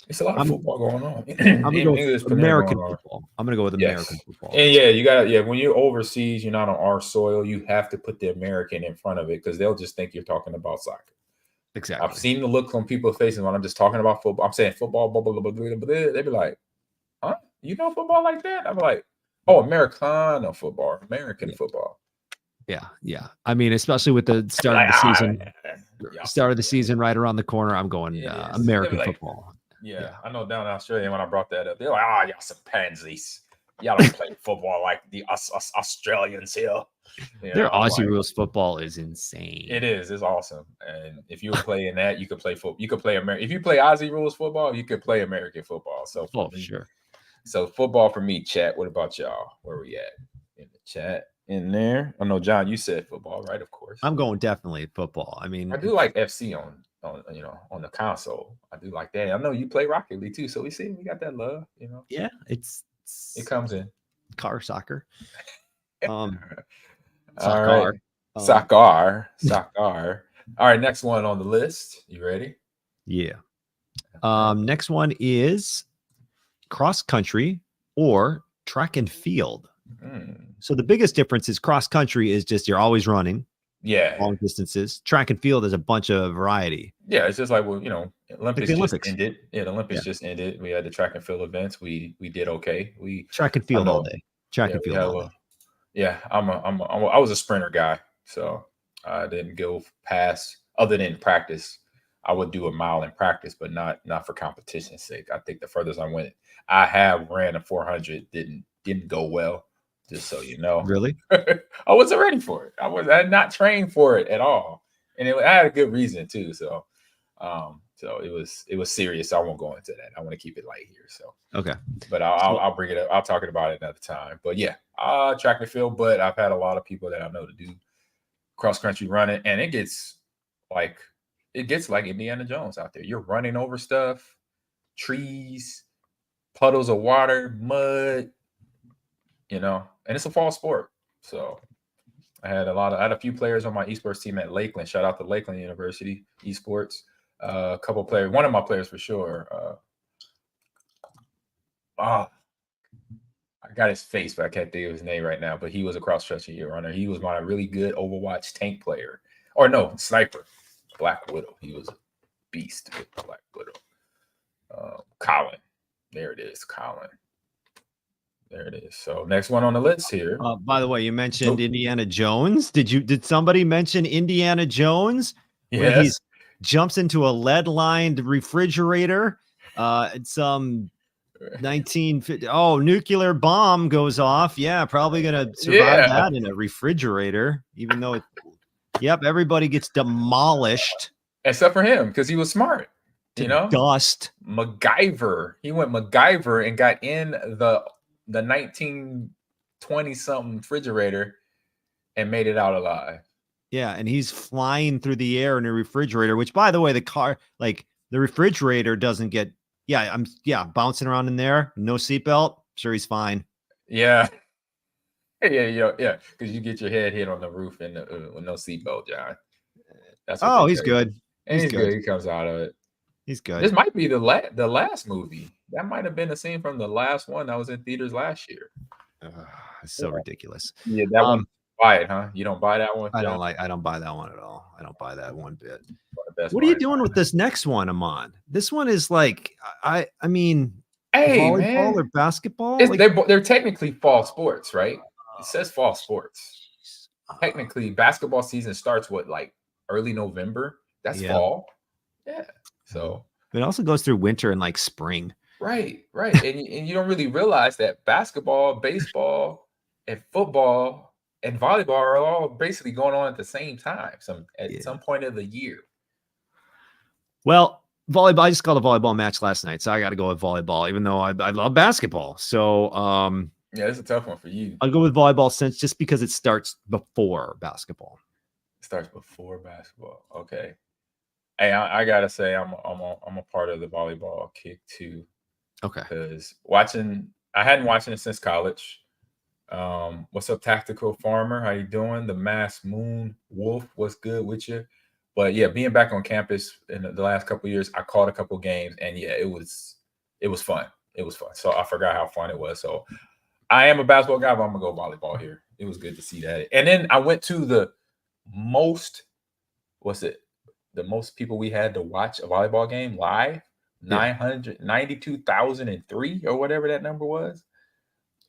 It's a lot of football going on. I'm gonna go with American football. I'm gonna go with American football. And yeah, you got when you're overseas, you're not on our soil. You have to put the American in front of it because they'll just think you're talking about soccer. Exactly. I've seen the look on people's faces when I'm just talking about football. I'm saying football, blah, blah, blah, blah, blah, blah. They be like, huh? You know football like that? I'm like, oh, Americano football, American football. Yeah, yeah. I mean, especially with the start of the season, right around the corner. I'm going American football. Yeah, I know down in Australia when I brought that up, they're like, y'all some pansies. Y'all don't play football like the Australians here. Their Aussie rules football is insane. It is. It's awesome. And if you were playing that, you could play football. You could play If you play Aussie rules football, you could play American football. So for sure. So football for me, chat. What about y'all? Where we at in the chat? In there. I know, John, you said football, right? Of course. I'm going definitely football. I mean, I do like FC on the console. I do like that. I know you play Rocket League too, so we got that love. Yeah, it comes in car soccer. Soccer. Soccer. All right, next one on the list. You ready? Yeah. Next one is cross country or track and field. So the biggest difference is cross country is just you're always running. Yeah. Long distances. Track and field is a bunch of variety. Yeah, it's just like, Olympics just ended. Yeah, the Olympics just ended. We had the track and field events. We did okay. Track and field all day. Track and field all day. Yeah, I was a sprinter guy, so I didn't go past other than practice. I would do a mile in practice, but not for competition's sake. I think the furthest I went, I have ran a 400, didn't go well. Just so you know. Really? I wasn't ready for it. I had not trained for it at all. And I had a good reason too. So it was serious. I won't go into that. I want to keep it light here. So okay. But I'll bring it up. I'll talk about it another time. But yeah, track and field, but I've had a lot of people that I know to do cross country running, and it gets like Indiana Jones out there. You're running over stuff, trees, puddles of water, mud, and it's a fall sport. So I had a few players on my esports team at Lakeland. Shout out to Lakeland University esports. A couple players, one of my players for sure. I got his face, but I can't think of his name right now. But he was a cross-stretching runner. He was my really good Overwatch tank player. Or no, sniper. Black Widow. He was a beast with Black Widow. Colin. There it is, Colin. There it is. So next one on the list here. By the way, you mentioned Indiana Jones. Did somebody mention Indiana Jones? Yes. When he jumps into a lead-lined refrigerator. Some 1950. Oh, nuclear bomb goes off. Yeah, probably gonna survive that in a refrigerator, even though it. Yep, everybody gets demolished except for him because he was smart. You know, dust. MacGyver. He went MacGyver and got in the 1920 something refrigerator and made it out alive. Yeah, and he's flying through the air in a refrigerator. Which, by the way, the refrigerator doesn't get. Yeah, bouncing around in there. No seatbelt. Sure, he's fine. Yeah. Yeah. Because you get your head hit on the roof and with no seatbelt, John. That's he's good. And he's good. He comes out of it. He's good. This might be the last movie. That might have been a scene from the last one that was in theaters last year. It's so ridiculous. Yeah, that one. Buy it, huh? You don't buy that one? I don't buy that one at all. I don't buy that one bit. What are you doing with this next one, Ahman? This one is like, I mean, volleyball or basketball? They're technically fall sports, right? It says fall sports. Technically, basketball season starts like early November. That's fall. Yeah. So it also goes through winter and like spring. Right. and you don't really realize that basketball, baseball, and football and volleyball are all basically going on at the same time. At some point of the year. Well, volleyball. I just called a volleyball match last night, so I got to go with volleyball, even though I love basketball. So, yeah, it's a tough one for you. I'll go with volleyball just because it starts before basketball. It starts before basketball. Okay. Hey, I gotta say, I'm a part of the volleyball kick too. Okay. Because I hadn't watched it since college. What's up, Tactical Farmer? How you doing? The Mass Moon Wolf, what's good with you? But yeah, being back on campus in the last couple of years, I caught a couple games, and yeah, it was fun. It was fun. So I forgot how fun it was. So I am a basketball guy, but I'm gonna go volleyball here. It was good to see that. And then I went to the most people we had to watch a volleyball game live, 992,003 or whatever that number was.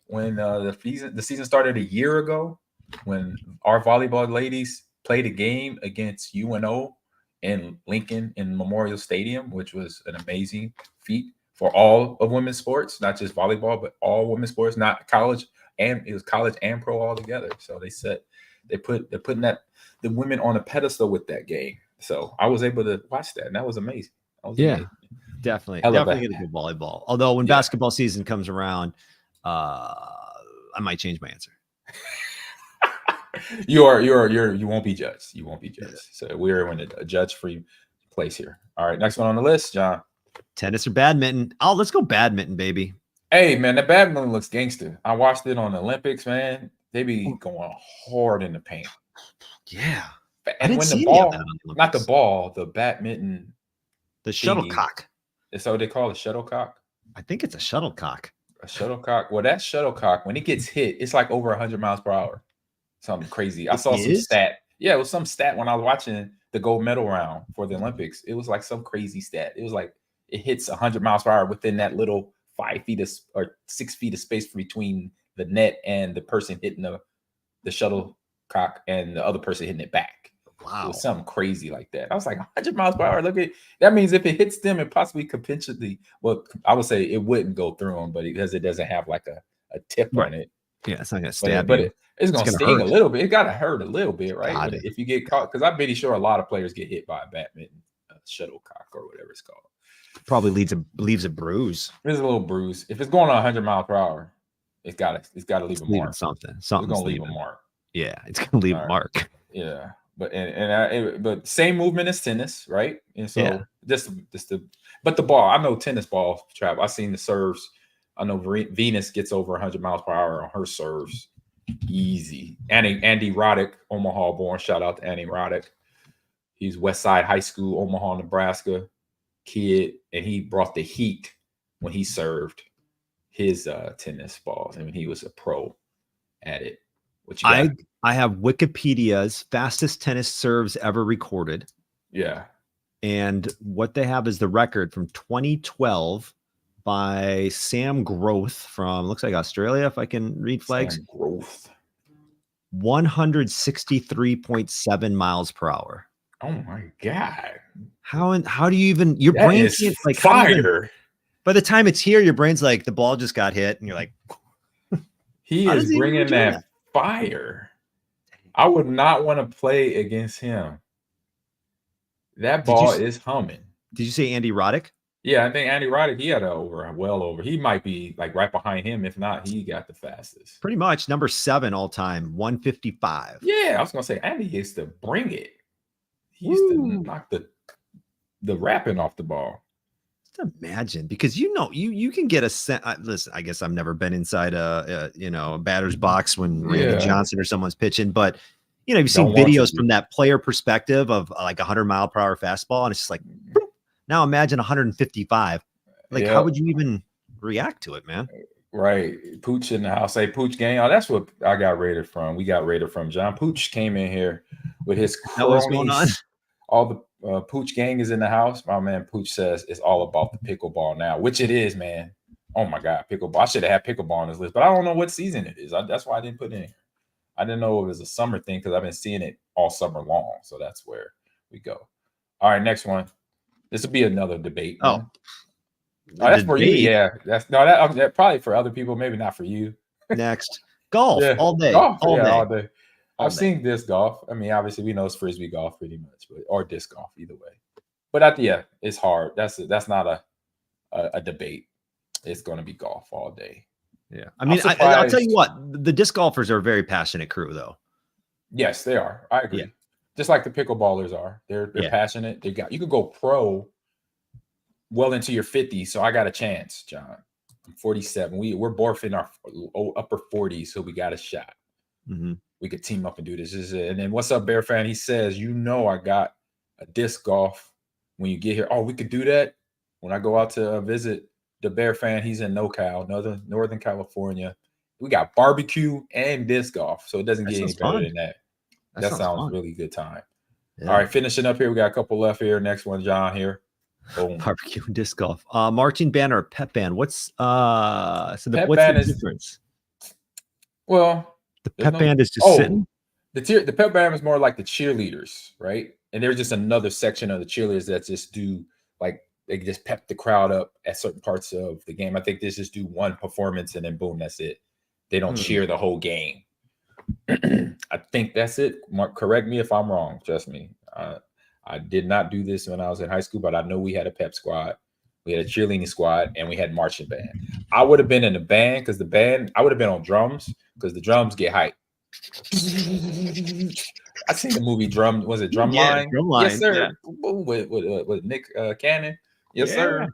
When the season started a year ago, when our volleyball ladies played a game against UNO in Lincoln in Memorial Stadium, which was an amazing feat for all of women's sports, not just volleyball, but all women's sports, not college, and it was college and pro all together. So they're putting the women on a pedestal with that game. So I was able to watch that, and that was amazing. Amazing. Definitely get a good volleyball. Although when basketball season comes around, I might change my answer. You won't be judged. You won't be judged. So we're in a judge-free place here. All right, next one on the list, John. Tennis or badminton? Oh, let's go badminton, baby. Hey, man, the badminton looks gangster. I watched it on the Olympics, man. They be going hard in the paint. Yeah. And when the ball, not the ball, the badminton, the shuttlecock. Is that what they call it, shuttlecock? I think it's a shuttlecock. A shuttlecock. Well, that shuttlecock, when it gets hit, it's like over 100 miles per hour. Something crazy. I saw some stat. Yeah, it was some stat when I was watching the gold medal round for the Olympics. It was like some crazy stat. It was like it hits 100 miles per hour within that little 5 feet or 6 feet of space between the net and the person hitting the shuttlecock and the other person hitting it back. Wow. It was something crazy like that. I was like, 100 miles per hour. Look at that. Means if it hits them, it possibly could potentially, well, I would say it wouldn't go through them, but because it doesn't have like a tip on it. Yeah, it's not going to stab but you. It's going to sting a little bit. It got to hurt a little bit, right? If you get caught, because I'm pretty sure a lot of players get hit by a badminton shuttlecock or whatever it's called. Probably leaves a bruise. There's a little bruise. If it's going on 100 miles per hour, it's got to leave a mark. Something's going to leave a mark. Yeah, it's going to leave a mark. Yeah. But same movement as tennis, right? And so but the ball, I know tennis ball trap. I've seen the serves. I know Venus gets over 100 miles per hour on her serves. Easy. Andy Roddick, Omaha born. Shout out to Andy Roddick. He's Westside High School, Omaha, Nebraska kid, and he brought the heat when he served. his tennis balls. I mean, he was a pro at it. What you got? I have Wikipedia's fastest tennis serves ever recorded. Yeah. And what they have is the record from 2012 by Sam Groth from, looks like Australia, if I can read flags. Sam Groth. 163.7 miles per hour. Oh my God. How do you even, your brain can't, like, fire. By the time it's here, your brain's like, the ball just got hit, and you're like, he is bringing that fire. I would not want to play against him. That ball is humming. Did you say Andy Roddick? Yeah, I think Andy Roddick, he had well over. He might be like right behind him. If not, he got the fastest. Pretty much number 7 all time, 155. Yeah, I was gonna say Andy used to bring it. He used to knock the wrapping off the ball. Just imagine, because you can get a listen. I guess I've never been inside a batter's box when Randy Johnson or someone's pitching, but you've seen videos from that player perspective of like 100-mile-per-hour fastball, and it's just like, now imagine 155. Like, how would you even react to it, man? Right. Pooch in the house. Say Pooch gang. Oh, that's what I got rated from. We got rated from John. Pooch came in here with his cronies. What's going on? All the Pooch gang is in the house. My man Pooch says it's all about the pickleball now, which it is, man. Oh my God, pickleball. I should have had pickleball on this list, but I don't know what season it is. That's why I didn't put it in here. I didn't know it was a summer thing because I've been seeing it all summer long. So that's where we go. All right, next one. This will be another debate. Man. That's for you. Yeah, that's that probably for other people, maybe not for you. Next, golf all day. Golf, all day. I've seen disc golf. I mean, obviously we know it's frisbee golf pretty much, or disc golf, either way. But it's hard. That's not a debate. It's going to be golf all day. Yeah, I mean, I'll tell you what, the disc golfers are a very passionate crew, though. Yes, they are. I agree. Yeah. Just like the pickleballers are. They're passionate. You could go pro well into your 50s. So I got a chance, John. I'm 47. We're both in our upper 40s, so we got a shot. Mm-hmm. We could team up and do this. And then what's up, Bear Fan? He says, I got a disc golf when you get here. Oh, we could do that when I go out to visit the Bear Fan. He's in NoCal, Northern California. We got barbecue and disc golf, so it doesn't get any better than that. That sounds really good time. Yeah. All right, finishing up here. We got a couple left here. Next one, John here. Boom. Barbecue and disc golf. Marching band or pep band? What's what's the difference? Well, the pep band is just sitting. The pep band is more like the cheerleaders, right? And they're just another section of the cheerleaders that just do they just pep the crowd up at certain parts of the game. I think they just do one performance and then boom, that's it. They don't cheer the whole game. I think that's it. Mark, correct me if I'm wrong. Trust me. I did not do this when I was in high school, but I know we had a pep squad, we had a cheerleading squad, and we had marching band. I would have been in the band because I would have been on drums because the drums get hype. I seen the movie Drum. Was it Drumline? Drumline. Yes, sir. Yeah. With Nick Cannon. Yes, sir.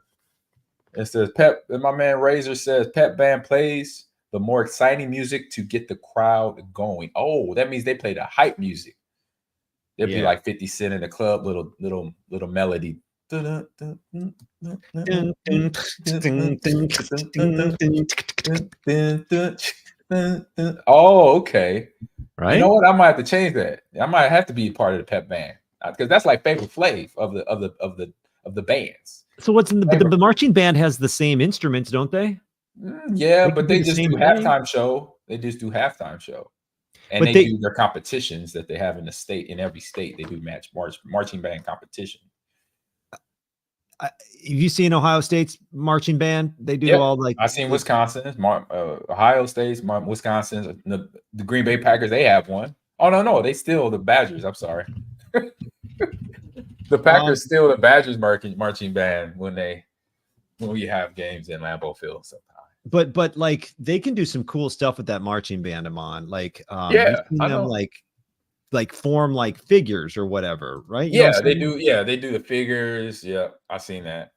It says pep. And my man Razor says pep band plays the more exciting music to get the crowd going. Oh, that means they play the hype music. They'd be like 50 Cent in the club, little melody. Oh, okay. Right. You know what? I might have to change that. I might have to be part of the pep band because that's like Flavor Flav of the bands. So what's in the marching band has the same instruments, don't they? Yeah, but they just do halftime show. They just do halftime show. And they do their competitions that they have in the state. In every state, they do marching band competition. Have you seen Ohio State's marching band? They do all I've seen Wisconsin's, Ohio State's, Wisconsin's, the Green Bay Packers. They have one. Oh no, they steal the Badgers. I'm sorry. The Packers steal the Badgers marching band when we have games in Lambeau Field sometimes. But like they can do some cool stuff with that marching band, Ahman. Like I know. like form like figures or whatever, right? They do. Yeah, they do the figures. Yeah, I've seen that.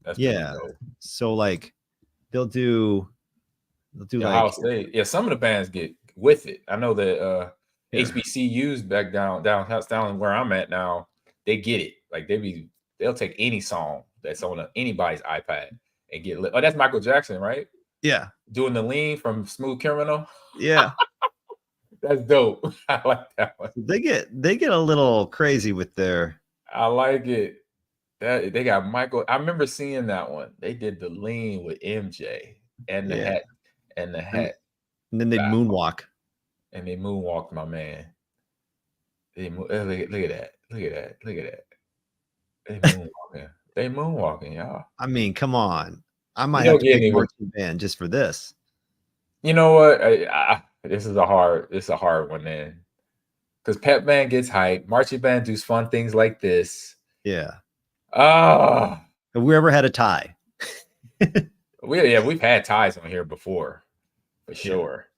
That's dope. So like they'll do Ohio State. Yeah, some of the bands get with it. I know that HBCUs back down where I'm at now, they get it. Like they'll take any song that's on anybody's iPad and get lit. Oh, that's Michael Jackson, right? Yeah. Doing the lean from Smooth Criminal. Yeah. That's dope. I like that one. They get a little crazy with their. I like it. That they got Michael. I remember seeing that one. They did the lean with MJ and the hat and the hat. And then they'd moonwalk. And they moonwalked my man. Look at that. Look at that. Look at that. They moonwalking. They moonwalking, y'all. I mean, come on. I might have to pick marching band just for this. You know what? This is a hard one, man. Because pep band gets hype. Marching band does fun things like this. Yeah. Have we ever had a tie? We've had ties on here before, for sure.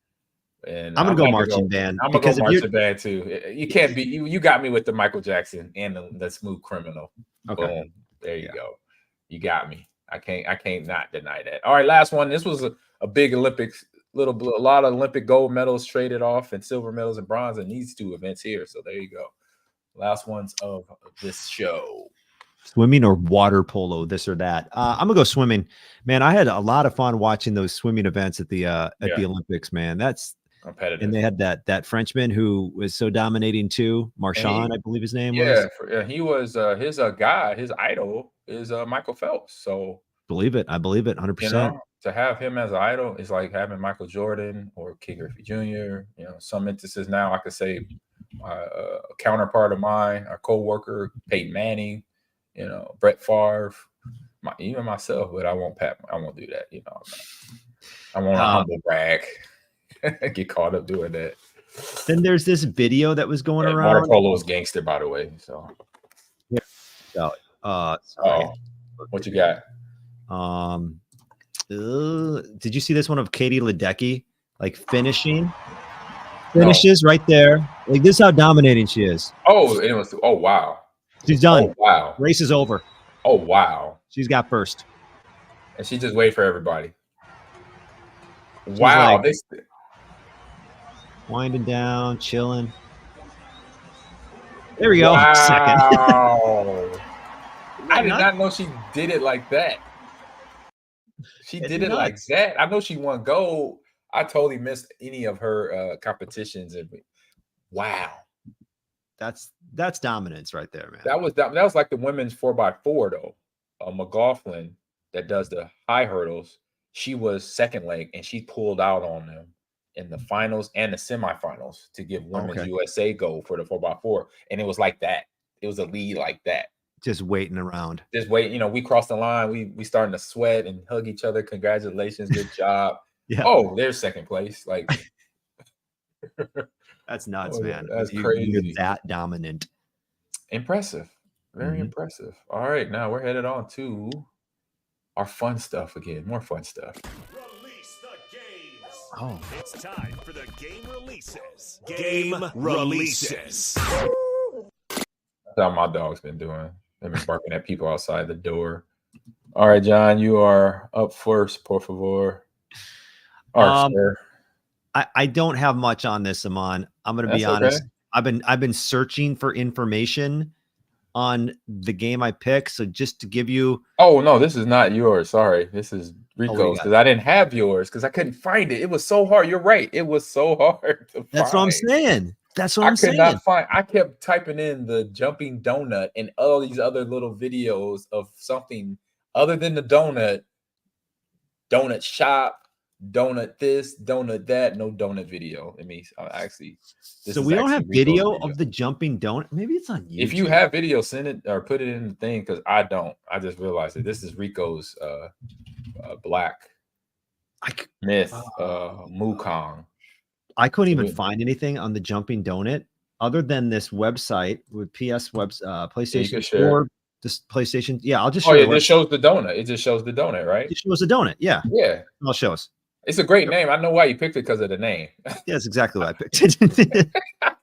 And I'm gonna go marching band. I'm gonna go marching band too. You can't be you got me with the Michael Jackson and the Smooth Criminal. Okay. Boom. There you go. You got me. I can't not deny that. All right, last one. This was a big Olympics, a lot of Olympic gold medals traded off and silver medals and bronze in these two events here. So there you go. Last ones of this show. Swimming or water polo, this or that. I'm gonna go swimming. Man, I had a lot of fun watching those swimming events at the Olympics, man. That's competitive. And they had that Frenchman who was so dominating too, Marchand, I believe his name was. Yeah, he was his guy, his idol is Michael Phelps. So I believe it 100%. To have him as an idol is like having Michael Jordan or Ken Griffey Jr. Some instances now I could say a counterpart of mine, a co-worker, Peyton Manning, Brett Favre, even myself, but I won't do that. I won't humble brag. Get caught up doing that. Then there's this video that was going around. Water polo is gangster, by the way. So yeah. Sorry. What you got? Did you see this one of Katie Ledecky finishes right there? Like, this is how dominating she is. Oh wow. She's done. Oh wow. Race is over. Oh wow. She's got first. And she just waited for everybody. Wow. Winding down, chilling. There we go. Wow. Second. I did not know she did it like that. She did it like that. I know she won gold. I totally missed any of her competitions. Wow. That's dominance right there, man. That was like the women's 4x4 though. McLaughlin that does the high hurdles. She was second leg and she pulled out on them in the finals and the semifinals to give women's USA gold for the 4x4. And it was like that. It was a lead like that. Just waiting around. Just wait. We crossed the line. We starting to sweat and hug each other. Congratulations. Good job. Yeah. Oh, there's second place. Like that's nuts, man. That's crazy. You're that dominant. Impressive. Very impressive. All right. Now we're headed on to our fun stuff again. More fun stuff. Release the games. Oh. It's time for the game releases. Game releases. That's how my dog's been doing. They've been barking at people outside the door. All right, John, you are up first, por favor. I don't have much on this, Ahman. I'm going to be honest. Okay. I've been searching for information on the game I picked. So just to give you. Oh no, this is not yours. Sorry, this is Rico's because I didn't have yours because I couldn't find it. It was so hard. You're right. It was so hard to find. That's what I'm saying. I could not find. I kept typing in the jumping donut and all these other little videos of something other than the donut shop, donut this, donut that. No donut video. I mean, actually, so we don't have video of the jumping donut. Maybe it's on YouTube. If you have video, send it or put it in the thing because I don't. I just realized that this is Rico's black myth, Mukong. I couldn't even find anything on the jumping donut other than this website with PlayStation 4, this PlayStation. Yeah, I'll just show it just shows the donut. It just shows the donut, right? It shows the donut. Yeah. Yeah. I'll show us. It's a great name. I know why you picked it because of the name. Yeah, that's exactly why I picked it.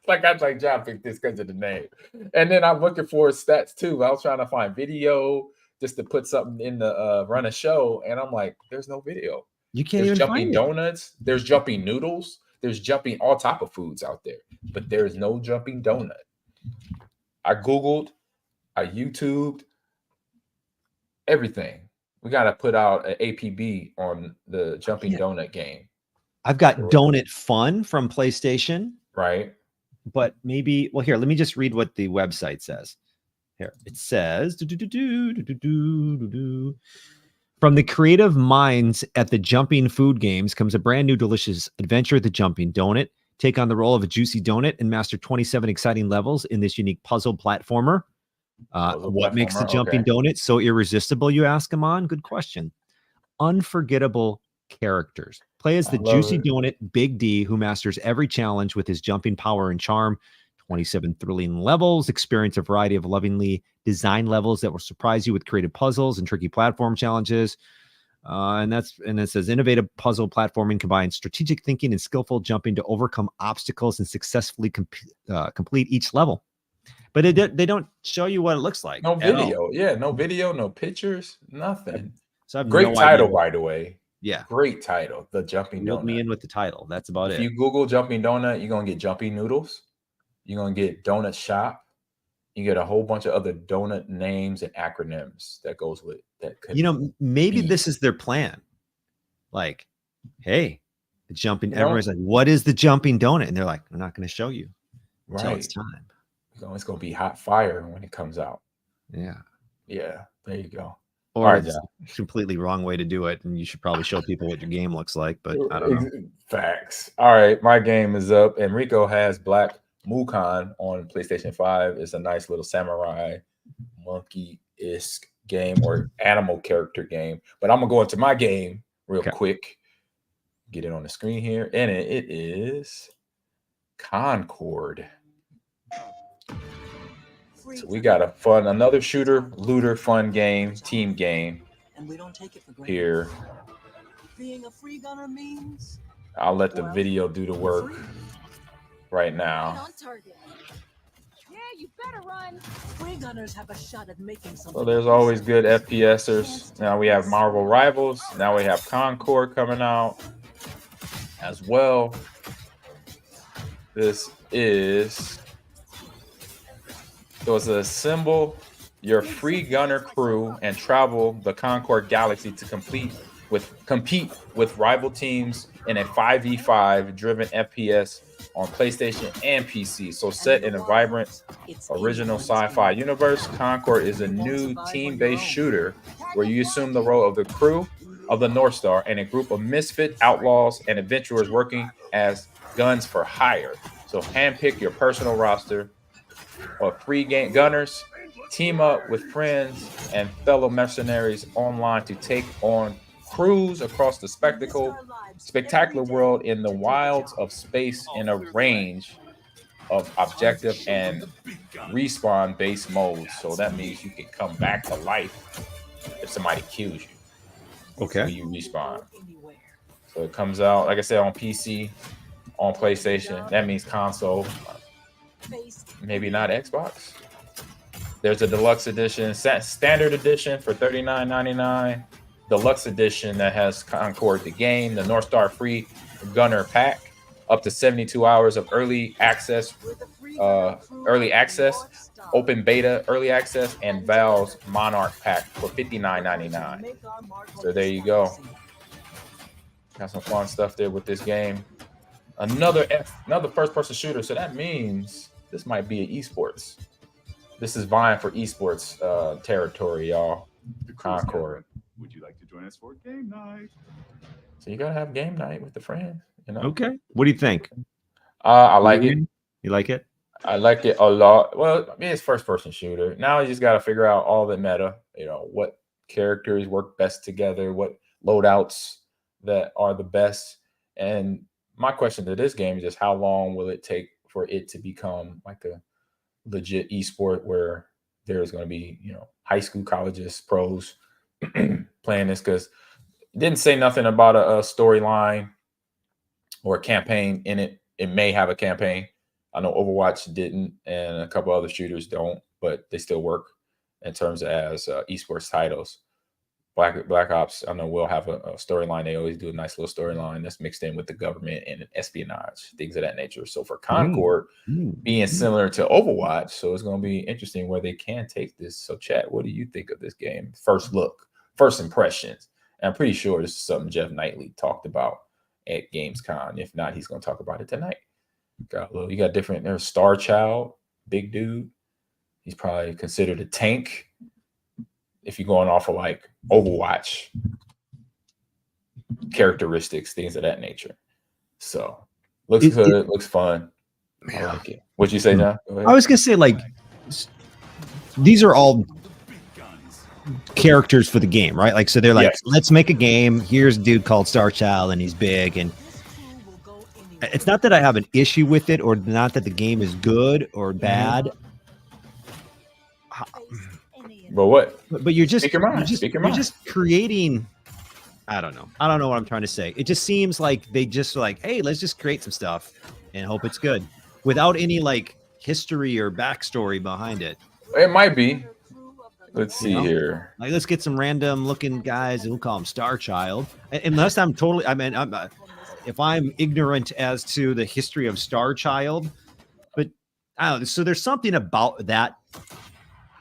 like John picked this because of the name. And then I'm looking for stats too. I was trying to find video just to put something in the run a show. And I'm like, there's no video. You can't There's even jumping find donuts. There's jumping noodles. There's jumping all type of foods out there, but there's no jumping donut. I Googled, I YouTubed everything. We got to put out an APB on the Jumping Donut game. I've got Donut Fun from PlayStation. Right. But maybe, well, here, let me just read what the website says. Here, it says, from the creative minds at the Jumping Food Games comes a brand new delicious adventure, The Jumping Donut. Take on the role of a juicy donut and master 27 exciting levels in this unique puzzle platformer. What makes the Jumping Donut so irresistible, you ask, Ahman? Good question. Unforgettable characters. Play as the juicy donut, Big D, who masters every challenge with his jumping power and charm. 27 thrilling levels. Experience a variety of lovingly designed levels that will surprise you with creative puzzles and tricky platform challenges. And it says innovative puzzle platforming combines strategic thinking and skillful jumping to overcome obstacles and successfully complete each level. But they don't show you what it looks like. No video. Yeah, no video, no pictures, nothing. So I have great no title, idea. by the way. Yeah. Great title. The Jumping Look Donut. me in with the title. That's about it. If you Google Jumping Donut, you're going to get Jumping Noodles. You're going to get Donut Shop. You get a whole bunch of other donut names and acronyms that goes with that. Maybe this is their plan. Like, hey, the jumping, everyone's like, what is the Jumping Donut? And they're like, we're not going to show you until it's time. It's going to be hot fire when it comes out. Yeah. Yeah. There you go. Or it's a completely wrong way to do it. And you should probably show people what your game looks like, but I don't know. Facts. All right. My game is up. Enrico has Black Mukon on PlayStation 5. It's a nice little samurai monkey-esque game or animal character game. But I'm going to go into my game real quick. Get it on the screen here. And it is Concord. So we got another shooter, looter, fun game, team game and we don't take it for granted. here. Being a free gunner means I'll let the video do the work right now. yeah, you better run. Free gunners have a shot at making something. So there's always good FPSers. Now we have Marvel Rivals. Now we have Concord coming out as well. This is to assemble your free gunner crew and travel the Concord Galaxy to compete with rival teams in a 5v5 driven FPS on PlayStation and PC. So set in a vibrant original sci-fi universe, Concord is a new team-based shooter where you assume the role of the crew of the North Star and a group of misfit outlaws and adventurers working as guns for hire. So handpick your personal roster of free game gunners, team up with friends and fellow mercenaries online to take on crews across the spectacular world in the wilds of space in a range of objective and respawn based modes. So that means you can come back to life if somebody kills you. Okay. So you respawn. So it comes out, like I said, on PC, on PlayStation. That means console. Maybe not Xbox. There's a deluxe edition, standard edition for $39.99. Deluxe edition that has Concord the game, the North Star free gunner pack, up to 72 hours of early access, open beta early access, and Valve's Monarch pack for $59.99. So there you go. Got some fun stuff there with this game. Another first-person shooter. So that means this might be an esports. This is vying for esports territory, y'all. Concord. Would you like to join us for game night? So you gotta have game night with the friends, you know. Okay. What do you think? I like it. You like it? I like it a lot. Well, I mean, it's first-person shooter. Now you just gotta figure out all the meta. You know, what characters work best together, what loadouts that are the best. And my question to this game is just how long will it take for it to become like a legit esport where there's going to be, you know, high school, colleges, pros playing this? Because it didn't say nothing about a storyline or a campaign in it. It may have a campaign. I know Overwatch didn't, and a couple other shooters don't, but they still work in terms of as esports titles. Black Ops, I know, will have a storyline. They always do a nice little storyline that's mixed in with the government and espionage, things of that nature. So for Concord being similar to Overwatch, so it's going to be interesting where they can take this. So chat, what do you think of this game? First look. first impressions. And I'm pretty sure this is something Jeff Knightley talked about at Gamescom. If not, he's going to talk about it tonight. You got different. There's Star Child, big dude. He's probably considered a tank if you're going off of like Overwatch characteristics, things of that nature. So looks good, looks fun. I like it. What'd you say, John? I was gonna say, like, these are all characters for the game, right? Like, so they're like, let's make a game. Here's a dude called Star Child, and he's big. And it's not that I have an issue with it, or not that the game is good or bad. But what? But you're just, Speak your mind. You're just creating. I don't know what I'm trying to say. It just seems like they just like, hey, let's just create some stuff and hope it's good, without any like history or backstory behind it. It might be. Let's see here. Like, let's get some random looking guys, and we'll call them Star Child. Unless I'm totally, if I'm ignorant as to the history of Star Child, but I don't know. So there's something about that.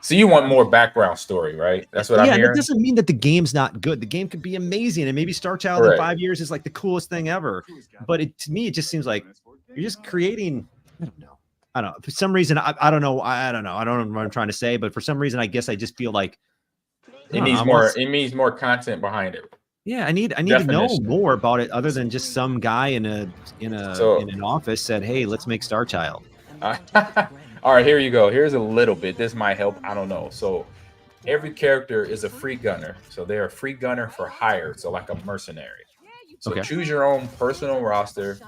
So you want more background story, right? That's what I'm hearing. Yeah, that doesn't mean that the game's not good. The game could be amazing, and maybe Star Child in 5 years is like the coolest thing ever. But to me, it just seems like you're just creating. I don't know. For some reason, I don't know. I don't know what I'm trying to say, but for some reason, I guess I just feel like it needs more. It needs more content behind it. Yeah, I need to know more about it, other than just some guy in an office said, "Hey, let's make Star Child." All right, here you go. Here's a little bit. This might help. I don't know. So every character is a free gunner. So they're a free gunner for hire. So like a mercenary. So choose your own personal roster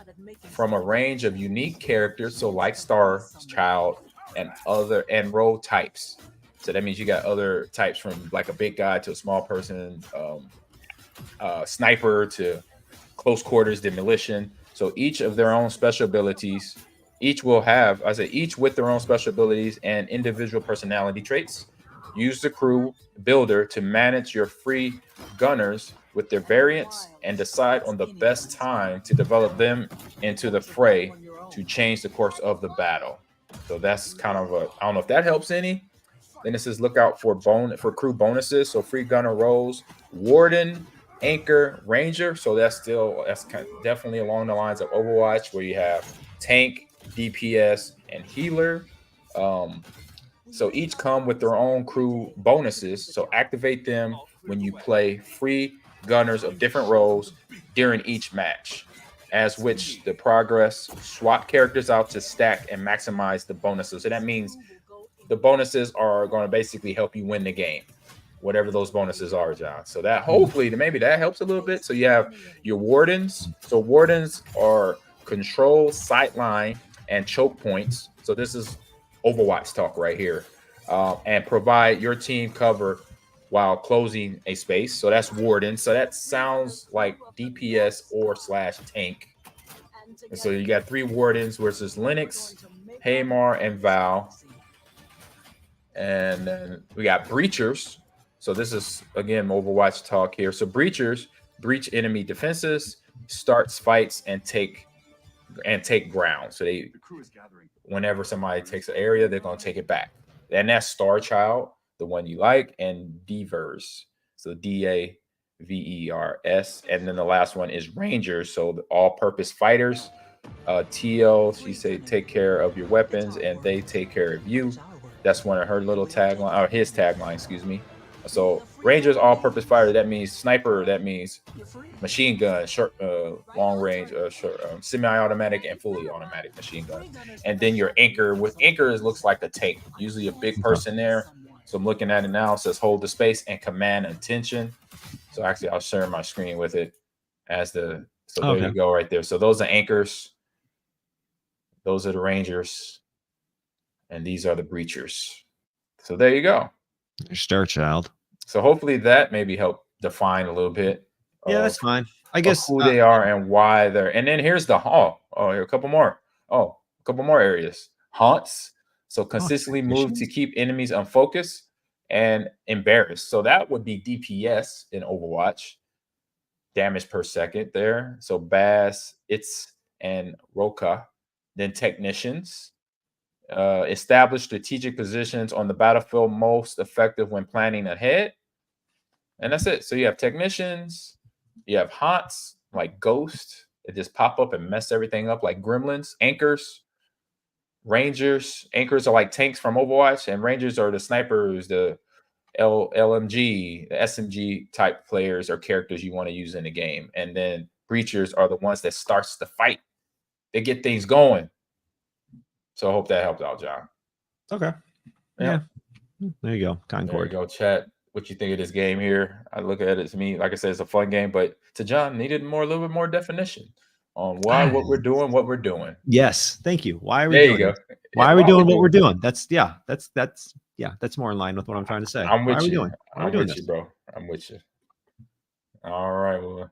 from a range of unique characters. So like Star Child and role types. So that means you got other types, from like a big guy to a small person, sniper to close quarters demolition. So each of their own special abilities. Each will have, each with their own special abilities and individual personality traits. Use the crew builder to manage your free gunners with their variants and decide on the best time to develop them into the fray to change the course of the battle. So that's kind of I don't know if that helps any. Then it says look out for crew bonuses. So free gunner roles, warden, anchor, ranger. So that's definitely along the lines of Overwatch, where you have tank, DPS, and healer. So each come with their own crew bonuses. So activate them when you play free gunners of different roles during each match, as which the progress swap characters out to stack and maximize the bonuses. So that means the bonuses are going to basically help you win the game, whatever those bonuses are, John. So that hopefully maybe that helps a little bit. So you have your wardens. So wardens are control, sightline, and choke points. So this is Overwatch talk right here. And provide your team cover while closing a space. So that's warden. So that sounds like DPS or / tank. And so you got 3 wardens versus Linux, Hamar, and Val. And then we got breachers. So this is again Overwatch talk here. So breachers breach enemy defenses, starts fights, and take ground. So whenever somebody takes an area, they're going to take it back. And that's Star Child, the one you like, and Devers. So DAVERS. And then the last one is Rangers. So the all-purpose fighters. TL, she said, take care of your weapons, and they take care of you. That's one of her little tagline, or his tagline, excuse me. So Rangers, all-purpose fighter, that means sniper, that means machine gun, short, long range, semi-automatic and fully automatic machine gun. And then your anchor, with anchors looks like a tank, usually a big person there. So I'm looking at it now, it says hold the space and command attention. So actually I'll share my screen with it there you go right there. So those are anchors. Those are the Rangers. And these are the breachers. So there you go. Star Child. So hopefully that maybe help define a little bit. Yeah, that's fine. I guess who they are and why they're. And then here's the here a couple more. A couple more areas. Haunts. So consistently move to keep enemies unfocused and embarrassed. So that would be DPS in Overwatch. Damage per second there. So Bass, and Roka. Then technicians. Establish strategic positions on the battlefield most effective when planning ahead. And that's it. So you have technicians, you have haunts like ghosts that just pop up and mess everything up, like gremlins, anchors, rangers. Anchors are like tanks from Overwatch, and rangers are the snipers, the LMG, the SMG type players or characters you want to use in the game. And then breachers are the ones that starts the fight. They get things going. So I hope that helped out, John. Okay. Yeah. There you go. Concord. There you go, chat. What you think of this game here? I look at it, to me, like I said, it's a fun game, but to John, needed a little bit more definition on what we're doing. Yes, thank you. Why are we there doing you go. This? Why are we doing what we're doing? That's more in line with what I'm trying to say. I'm with you. Why I'm with you, bro. I'm with you. All right, well.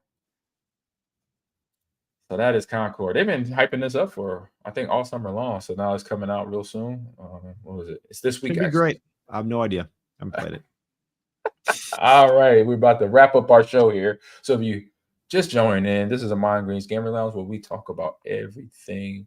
So that is Concord. They've been hyping this up for, I think, all summer long. So now it's coming out real soon. What was it? It's this week. Could be great. I have no idea. I haven't played it. All right, we're about to wrap up our show here. So if you just joined in, this is Ahman Green's Gamer Lounge, where we talk about everything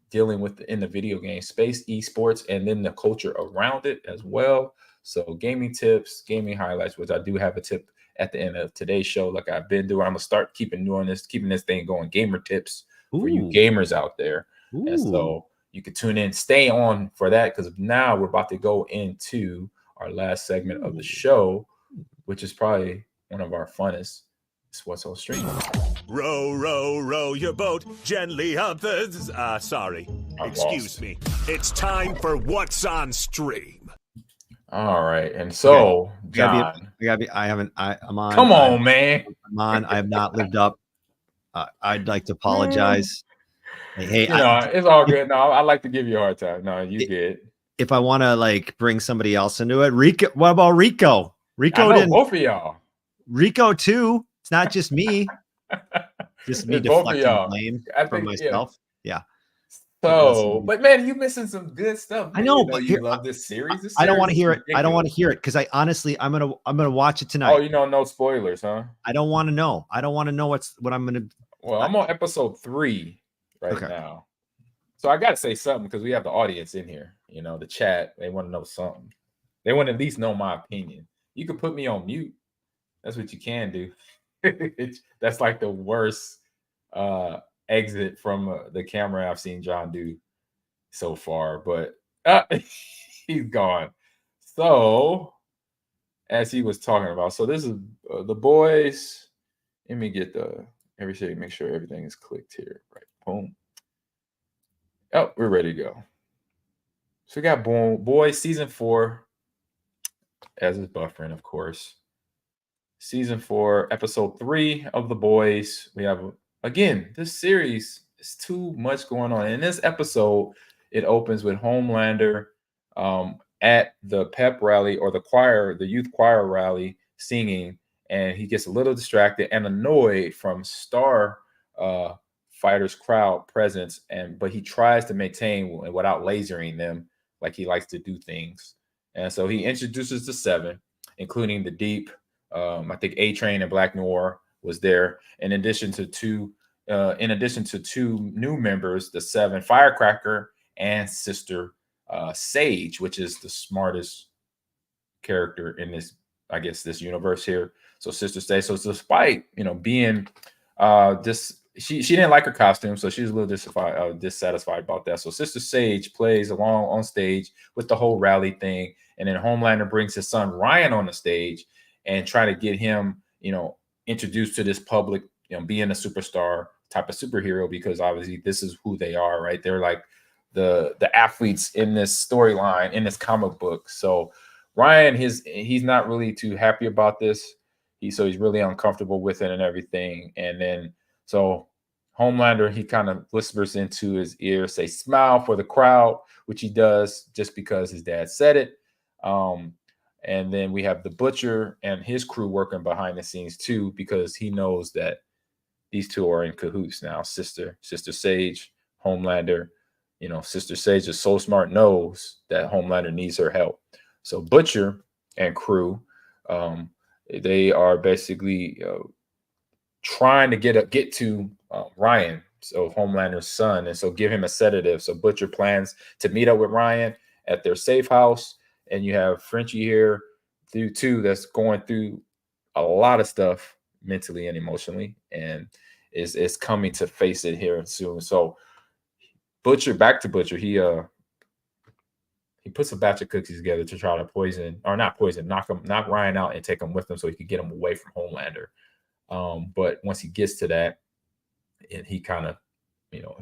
dealing with in the video game space, esports, and then the culture around it as well. So gaming tips, gaming highlights, which I do have a tip at the end of today's show, like I've been doing. I'm gonna start keeping this thing going. Gamer tips for you gamers out there. And so you can tune in, stay on for that, because now we're about to go into our last segment of the show, which is probably one of our funnest. It's What's on Stream. Row, row, row your boat gently up the... sorry. Excuse me. It's time for What's on Stream. All right. And so, John. I'm on. Come on, man. I'm on. I have not lived up. I'd like to apologize. Hey, it's all good. No, I like to give you a hard time. No, you good. If I want to like bring somebody else into it, Rico. What about Rico? Rico didn't. Both of y'all. Rico too. It's not just me. Just me deflecting blame from myself. Yeah. So, but man, you missing some good stuff. Man. I know, but you love this series. I don't want to hear it. I don't want to hear it because I honestly, I'm gonna watch it tonight. Oh, you know, no spoilers, huh? I don't want to know. I don't want to know what I'm gonna. Well, I'm on episode 3 right now, so I got to say something because we have the audience in here. You know, the chat. They want to know something. They want to at least know my opinion. You can put me on mute. That's what you can do. That's like the worst exit from the camera I've seen John do so far, but he's gone. So as he was talking about, so this is the boys. Let me get everything, make sure everything is clicked here. Right, boom. Oh, we're ready to go. So we got boys season 4, as is buffering, of course. Season 4, episode 3 of The Boys. We have, again, this series is too much going on. In this episode, it opens with Homelander at the pep rally or the youth choir rally singing, and he gets a little distracted and annoyed from Star Fighter's crowd presence, but he tries to maintain without lasering them like he likes to do things. And so he introduces the 7, including the Deep. I think A-Train and Black Noir was there. In addition to two new members, the 7, Firecracker and Sister Sage, which is the smartest character in this universe here. So Sister Sage. So despite being she didn't like her costume, so she was a little dissatisfied about that. So Sister Sage plays along on stage with the whole rally thing, and then Homelander brings his son Ryan on the stage and try to get him, introduced to this public, being a superstar type of superhero, because obviously this is who they are, right? They're like the athletes in this storyline, in this comic book. So Ryan, he's not really too happy about this. He's really uncomfortable with it and everything. And then so Homelander, he kind of whispers into his ear, say smile for the crowd, which he does just because his dad said it. And then we have the Butcher and his crew working behind the scenes too, because he knows that these two are in cahoots now. Sister Sage, Homelander, Sister Sage is so smart, knows that Homelander needs her help. So Butcher and crew, they are basically trying to get to Ryan, so Homelander's son, and so give him a sedative. So Butcher plans to meet up with Ryan at their safe house. And you have Frenchie here too that's going through a lot of stuff mentally and emotionally, and is coming to face it here soon. So back to Butcher, he puts a batch of cookies together to try to knock Ryan out and take him with him so he could get him away from Homelander. But once he gets to that, and he kind of,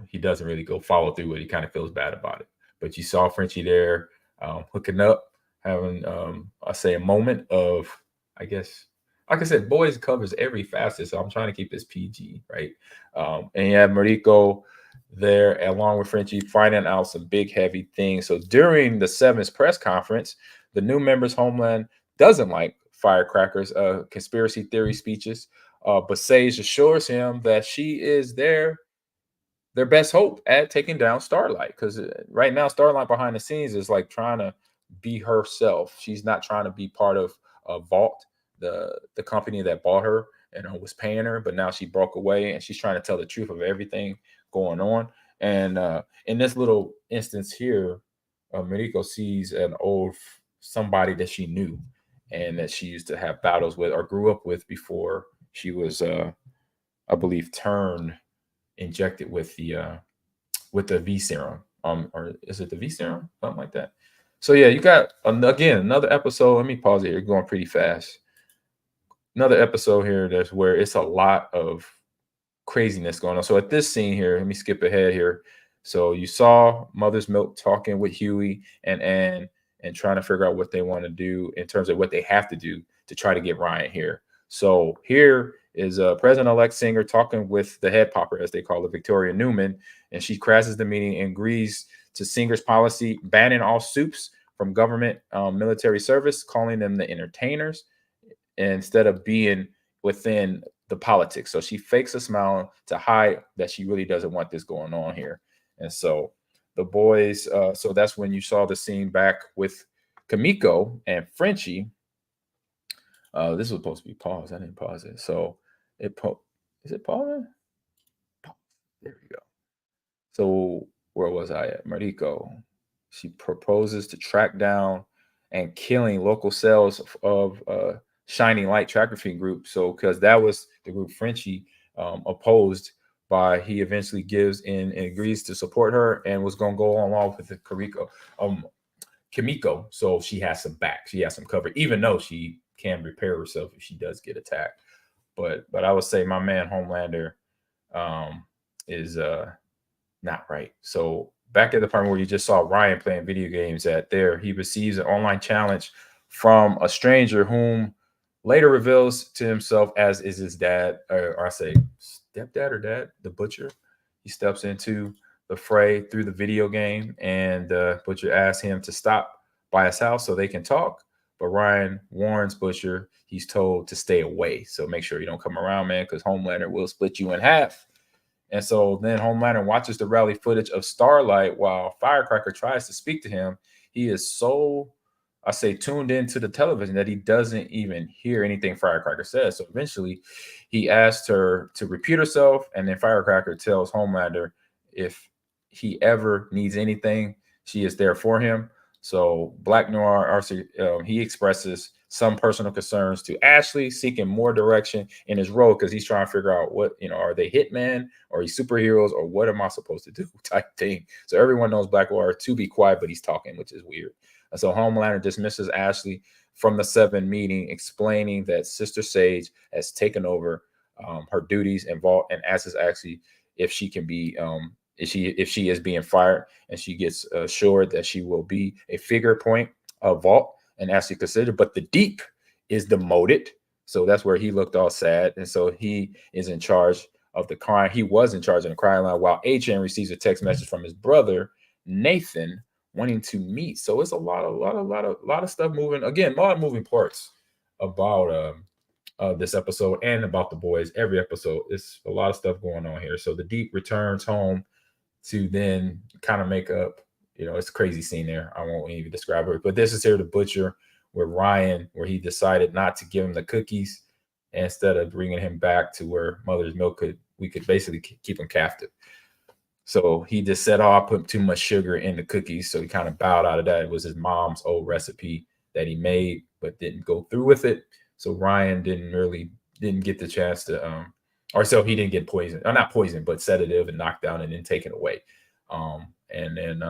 he doesn't really go follow through with it. He kind of feels bad about it. But you saw Frenchie there hooking up, having, a moment of, I guess, like I said, boys covers every facet. So I'm trying to keep this PG, right? And you have Mariko there along with Frenchie finding out some big, heavy things. So during the 7th press conference, the new members' Homeland doesn't like firecrackers, conspiracy theory speeches. But Sage assures him that she is their best hope at taking down Starlight, because right now Starlight behind the scenes is like trying to be herself. She's not trying to be part of Vault, the company that bought her and was paying her, but now she broke away and she's trying to tell the truth of everything going on. And in this little instance here, Mariko sees somebody that she knew and that she used to have battles with or grew up with before she was, I believe, injected with the V serum, or is it the V serum, something like that. So yeah, you got another episode. Let me pause it here. Going pretty fast. Another episode here that's where it's a lot of craziness going on. So at this scene here, let me skip ahead here. So you saw Mother's Milk talking with Huey and Ann and trying to figure out what they want to do in terms of what they have to do to try to get Ryan here. So here is President-elect Singer talking with the head popper, as they call it, Victoria Newman, and she crashes the meeting and agrees to Singer's policy banning all soups from government military service, calling them the entertainers instead of being within the politics. So she fakes a smile to hide that she really doesn't want this going on here. And so the boys, so that's when you saw the scene back with Kimiko and Frenchie. This was supposed to be paused. I didn't pause it. So is it paused? There we go. So where was I at? Mariko. She proposes to track down and killing local cells of Shining Light trafficking group. So because that was the group Frenchie opposed by, he eventually gives in and agrees to support her and was going to go along with the Kimiko. So she has some back. She has some cover, even though she can repair herself if she does get attacked. But I would say my man Homelander is not right. So back at the part where you just saw Ryan playing video games he receives an online challenge from a stranger whom later reveals to himself as is his dad, or I say stepdad or dad, the Butcher. He steps into the fray through the video game, and Butcher asks him to stop by his house so they can talk. But Ryan warns Butcher he's told to stay away. So make sure you don't come around, man, because Homelander will split you in half. And so then Homelander watches the rally footage of Starlight while Firecracker tries to speak to him. He is so, I say, tuned into the television that he doesn't even hear anything Firecracker says. So eventually he asks her to repeat herself, and then Firecracker tells Homelander if he ever needs anything, she is there for him. So Black Noir, he expresses some personal concerns to Ashley, seeking more direction in his role because he's trying to figure out what, are they hitmen or are superheroes or what am I supposed to do type thing. So everyone knows Black Noir to be quiet, but he's talking, which is weird. And so Homelander dismisses Ashley from the 7 meeting, explaining that Sister Sage has taken over her duties involved and asks Ashley if she can be if she is being fired, and she gets assured that she will be a figure point of Vault and Ashley considered, but the Deep is demoted. So that's where he looked all sad. And so he is in charge of the crime. He was in charge of the crime line while HN receives a text message from his brother, Nathan, wanting to meet. So it's a lot of stuff moving. Again, a lot of moving parts about this episode and about the boys. Every episode, it's a lot of stuff going on here. So the Deep returns home to then kind of make up, it's a crazy scene there. I won't even describe it, but this is here the Butcher with Ryan, where he decided not to give him the cookies instead of bringing him back to where Mother's Milk we could basically keep him captive. So he just said, I put too much sugar in the cookies. So he kind of bowed out of that. It was his mom's old recipe that he made, but didn't go through with it. So Ryan didn't get the chance to or so he didn't get poisoned, or not poisoned, but sedative and knocked down and then taken away. And then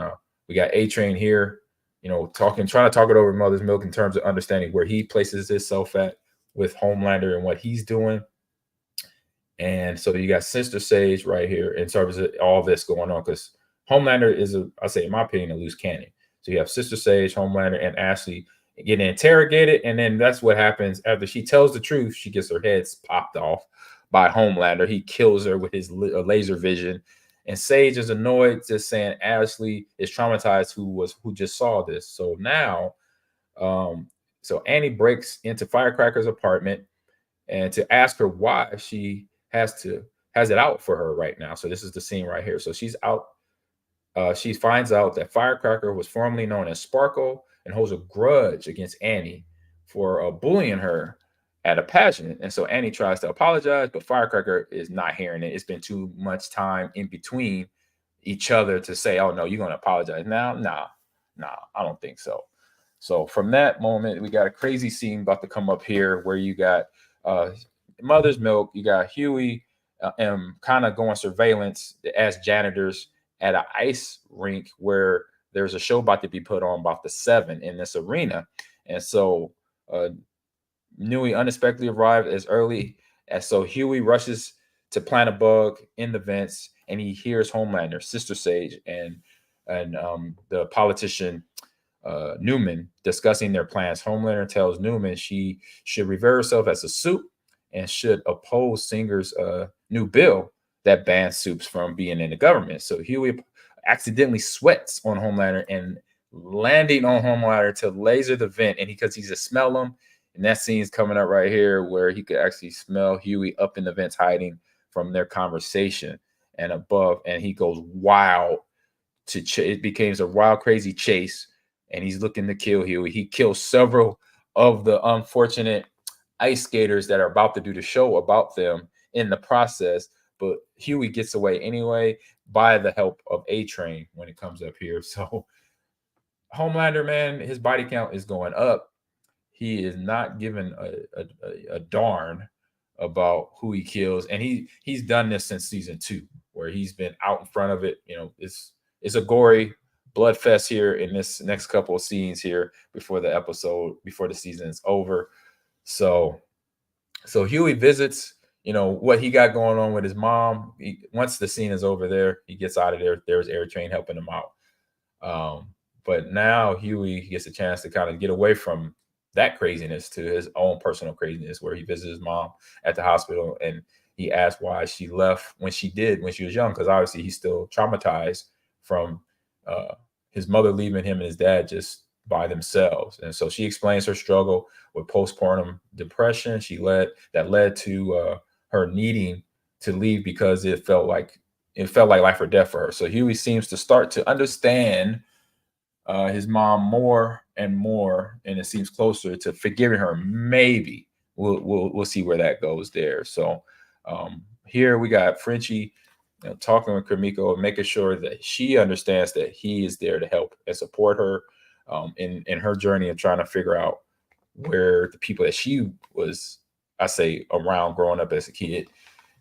we got A-Train here, trying to talk it over Mother's Milk in terms of understanding where he places himself at with Homelander and what he's doing. And so you got Sister Sage right here in terms of all this going on, because Homelander is, I say, in my opinion, a loose cannon. So you have Sister Sage, Homelander, and Ashley getting interrogated, and then that's what happens after she tells the truth. She gets her head popped off by Homelander. He kills her with his laser vision, and Sage is annoyed, just saying Ashley is traumatized, who just saw this. So now, so Annie breaks into Firecracker's apartment and to ask her why she has it out for her right now. So this is the scene right here. So she's out. She finds out that Firecracker was formerly known as Sparkle and holds a grudge against Annie for bullying her at a pageant. And so Annie tries to apologize, but Firecracker is not hearing it. It's been too much time in between each other to say, oh, no, you're going to apologize now? Nah, I don't think so. So from that moment, we got a crazy scene about to come up here where you got Mother's Milk, you got Huey kind of going surveillance as janitors at an ice rink where there's a show about to be put on about the 7 in this arena. And so Nui unexpectedly arrived as early as so Huey rushes to plant a bug in the vents, and he hears Homelander, Sister Sage, and the politician Newman discussing their plans. Homelander tells Newman she should revere herself as a soup and should oppose Singer's new bill that bans soups from being in the government. So Huey accidentally sweats on Homelander and landing on Homelander to laser the vent, and because he's a smell him, and that scene's coming up right here where he could actually smell Huey up in the vents hiding from their conversation and above, and he goes wild it becomes a wild, crazy chase, and he's looking to kill Huey. He kills several of the unfortunate ice skaters that are about to do the show about them in the process, but Huey gets away anyway by the help of A-Train when it comes up here. So Homelander, man, his body count is going up. He is not given a darn about who he kills, and he's done this since season 2, where he's been out in front of it. It's a gory blood fest here in this next couple of scenes here before the season is over. So Huey visits, what he got going on with his mom. Once the scene is over there, he gets out of there. There's A-Train helping him out. But now Huey gets a chance to kind of get away from that craziness to his own personal craziness, where he visits his mom at the hospital, and he asked why she left when she was young, because obviously he's still traumatized from his mother leaving him and his dad just by themselves. And so she explains her struggle with postpartum depression. That led to her needing to leave because it felt like life or death for her. So Huey seems to start to understand his mom more and more, and it seems closer to forgiving her. Maybe we'll see where that goes there. So here we got Frenchie talking with Kimiko and making sure that she understands that he is there to help and support her in her journey of trying to figure out where the people that she was, I say, around growing up as a kid.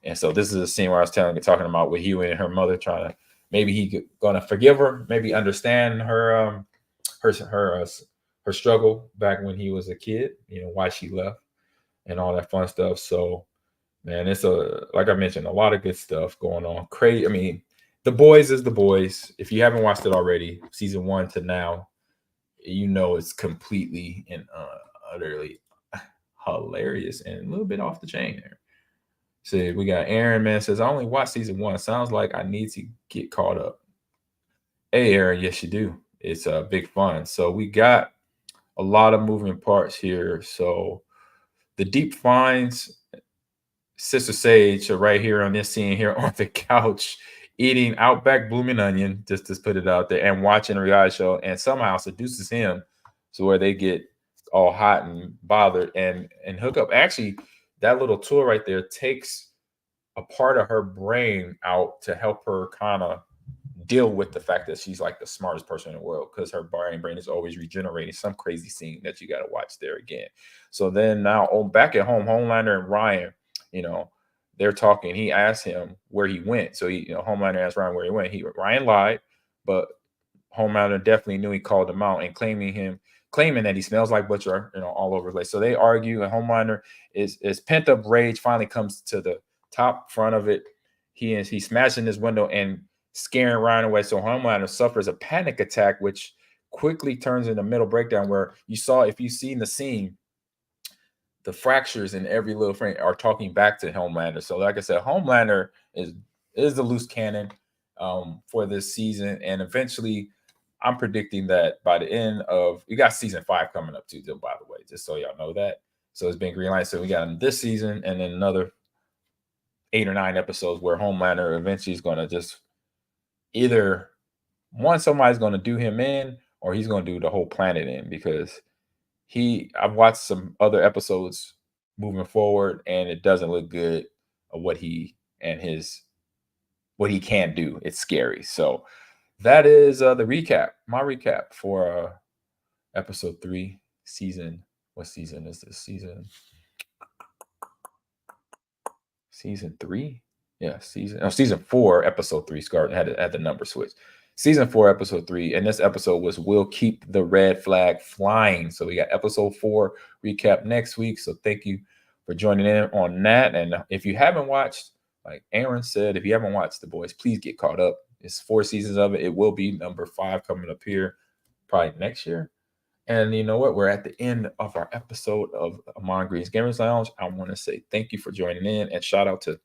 And so this is a scene where I was talking about with Huey and her mother trying to, maybe he gonna forgive her, maybe understand her struggle back when he was a kid, why she left and all that fun stuff. So man, it's like I mentioned, a lot of good stuff going on. Crazy. I mean, The Boys is The Boys. If you haven't watched it already, season 1 to now, it's completely and utterly hilarious and a little bit off the chain there. So we got Aaron, man, says, I only watched season 1. Sounds like I need to get caught up. Hey, Aaron, yes, you do. It's big fun. So we got a lot of moving parts here. So the Deep finds Sister Sage right here on this scene here on the couch, eating Outback blooming onion, just to put it out there, and watching a reality show, and somehow seduces him to where they get all hot and bothered and hook up. Actually, that little tool right there takes a part of her brain out to help her kind of deal with the fact that she's like the smartest person in the world because her brain is always regenerating. Some crazy scene that you got to watch there again. So then now back at home, Homelander and Ryan, they're talking. He asked him where he went. So Homelander asked Ryan where he went. Ryan lied, but Homelander definitely knew. He called him out and claiming that he smells like butcher, all over the place. So they argue, and Homelander is pent up rage finally comes to the top front of it. He's smashing his window and scaring Ryan away. So Homelander suffers a panic attack, which quickly turns into mental breakdown. Where if you've seen the scene, the fractures in every little frame are talking back to Homelander. So, like I said, Homelander is the loose cannon for this season, and eventually, I'm predicting that by the end of we got season 5 coming up too. By the way, just so y'all know that. So it's been greenlighted. So we got this season, and then another 8 or 9 episodes where Homelander eventually is going to just either somebody's going to do him in, or he's going to do the whole planet in, because I've watched some other episodes moving forward, and it doesn't look good of what he can do. It's scary. So that is my recap for episode 3, season. What season is this? Season 3? Yeah, season 4, episode 3. Scarlet had the number switch. Season 4, episode 3, and this episode was "We'll Keep the Red Flag Flying." So we got episode 4 recap next week. So thank you for joining in on that. And if you haven't watched, like Aaron said, if you haven't watched The Boys, please get caught up. It's 4 seasons of it. It will be number 5 coming up here probably next year. And you know what? We're at the end of our episode of Ahman Green's Gamers Lounge. I want to say thank you for joining in, and shout out to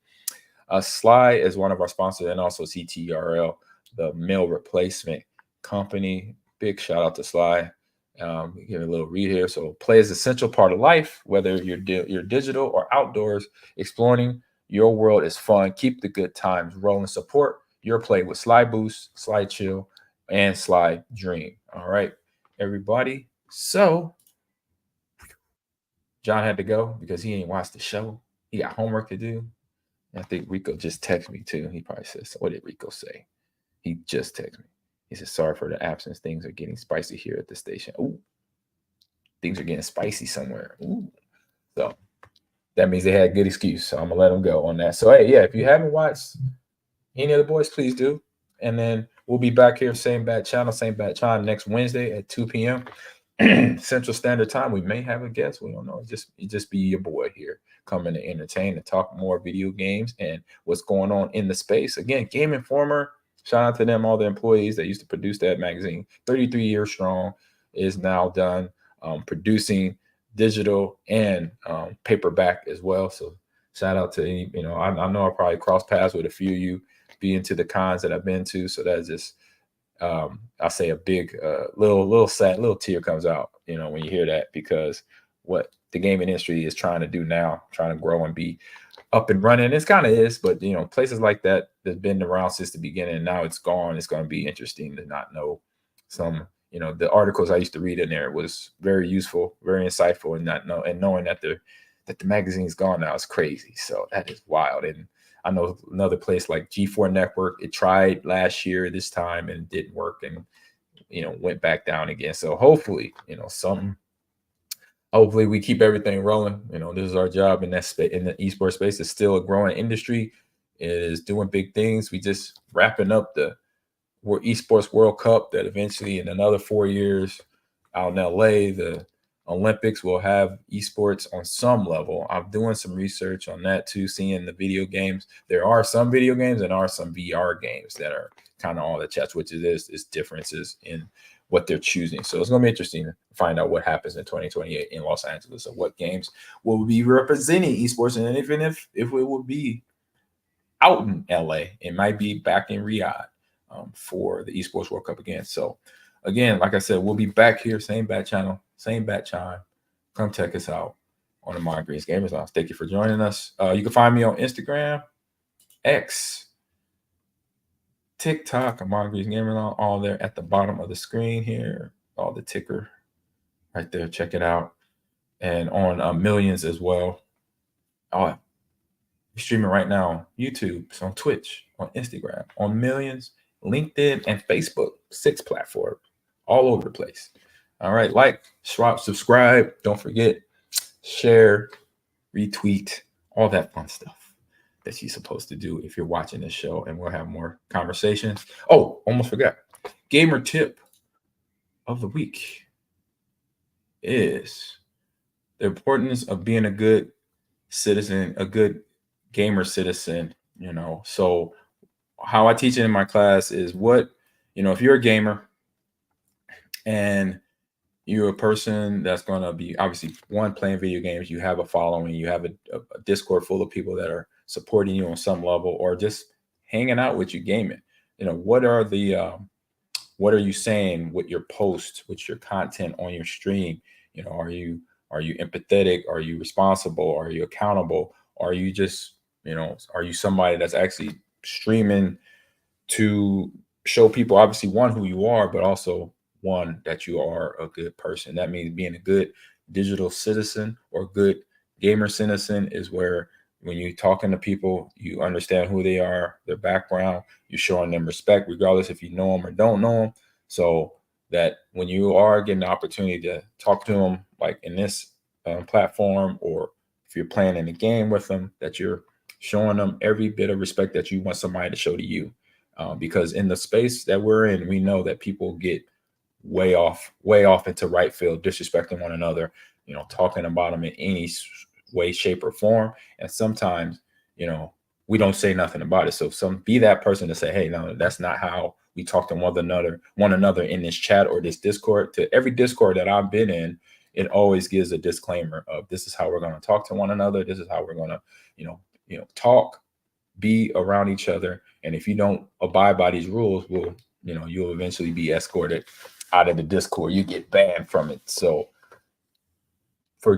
Sly as one of our sponsors, and also CTRL, the meal replacement company. Big shout out to Sly. Give a little read here. So play is an essential part of life, whether you're digital or outdoors. Exploring your world is fun. Keep the good times rolling. Support your play with Sly Boost, Sly Chill, and Sly Dream. All right, everybody. So John had to go because he ain't watched the show. He got homework to do. I think Rico just texted me too. He probably says, what did Rico say? He just texted me. He said, sorry for the absence. Things are getting spicy here at the station. Ooh, things are getting spicy somewhere. Ooh. So that means they had a good excuse. So I'm going to let them go on that. So, hey, yeah, if you haven't watched any of the boys, please do. And then we'll be back here, same bad channel, same bad time next Wednesday at 2 p.m. Central Standard Time. We may have a guest. We don't know. Just be your boy here, coming to entertain and talk more video games and what's going on in the space. Again, GameInformer, shout out to them, all the employees that used to produce that magazine. 33 years strong, is now done producing digital and paperback as well. So shout out to any, I know I probably crossed paths with a few of you being to the cons that I've been to. So that's just I'll say a big little sad little tear comes out, when you hear that, because what the gaming industry is trying to do now, trying to grow and be up and running. It's kind of is, but places like that that's been around since the beginning, and now it's gone. It's going to be interesting to not know some, the articles I used to read in there was very useful, very insightful, and knowing that the magazine's gone now is crazy. So that is wild. And I know another place like G4 Network, it tried last year this time and it didn't work, and went back down again. So hopefully, hopefully we keep everything rolling. This is our job in that space, in the esports space. It's still a growing industry. It is doing big things. We just wrapping up the Esports World Cup that eventually in another 4 years out in LA, the Olympics will have esports on some level. I'm doing some research on that too, seeing the video games. There are some video games and are some VR games that are kind of all the chats, which is differences in what they're choosing. So it's going to be interesting to find out what happens in 2028 in Los Angeles, and what games will be representing esports. And even if it will be out in LA, it might be back in Riyadh for the Esports World Cup again. So again, like I said, we'll be back here, same bad channel, same bad time. Come check us out on the Ahman Green's Gamers Lounge. Thank you for joining us. You can find me on Instagram, X, TikTok, Ahman Green's Gamers Lounge, all there at the bottom of the screen here, all the ticker right there. Check it out. And on Millions as well. Oh, we're streaming right now on YouTube, it's on Twitch, on Instagram, on Millions, LinkedIn, and Facebook. 6 platforms, all over the place. All right, like, subscribe. Don't forget, share, retweet, all that fun stuff that you're supposed to do if you're watching this show, and we'll have more conversations. Oh, almost forgot. Gamer tip of the week is the importance of being a good citizen, a good gamer citizen. So how I teach it in my class is if you're a gamer and you're a person that's going to be obviously playing video games, you have a following, you have a Discord full of people that are supporting you on some level, or just hanging out with you gaming. What are you saying with your posts, with your content on your stream? Are you empathetic? Are you responsible? Are you accountable? Are you just, are you somebody that's actually streaming to show people, obviously, one, who you are, but also one, that you are a good person? That means being a good digital citizen or good gamer citizen is where, when you're talking to people, you understand who they are, their background, you're showing them respect, regardless if you know them or don't know them. So that when you are getting the opportunity to talk to them, like in this platform, or if you're playing in a game with them, that you're showing them every bit of respect that you want somebody to show to you. Because in the space that we're in, we know that people get way off into right field, disrespecting one another, talking about them in any way, shape, or form. And sometimes, we don't say nothing about it. So be that person to say, hey, no, that's not how we talk to one another in this chat or this Discord. To every Discord that I've been in, it always gives a disclaimer of, this is how we're going to talk to one another. This is how we're going to, talk, be around each other. And if you don't abide by these rules, you'll eventually be escorted out of the Discord. You get banned from it. So for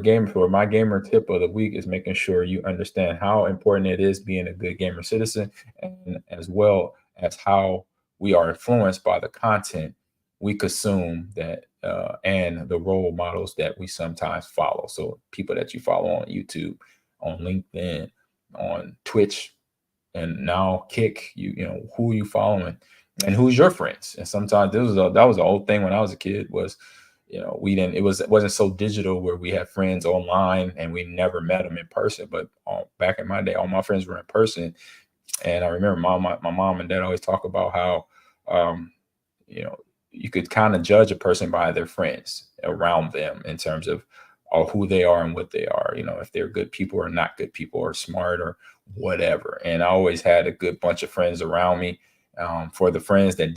my gamer tip of the week is making sure you understand how important it is being a good gamer citizen, and as well as how we are influenced by the content we consume, that and the role models that we sometimes follow. So people that you follow on YouTube, on LinkedIn, on Twitch, and now Kick, who are you following and who's your friends? And sometimes that was the old thing when I was a kid, was it wasn't so digital where we had friends online and we never met them in person. But back in my day, all my friends were in person. And I remember my mom and dad always talk about how you could kind of judge a person by their friends around them in terms of who they are and what they are, if they're good people or not good people, or smart or whatever. And I always had a good bunch of friends around me. For the friends that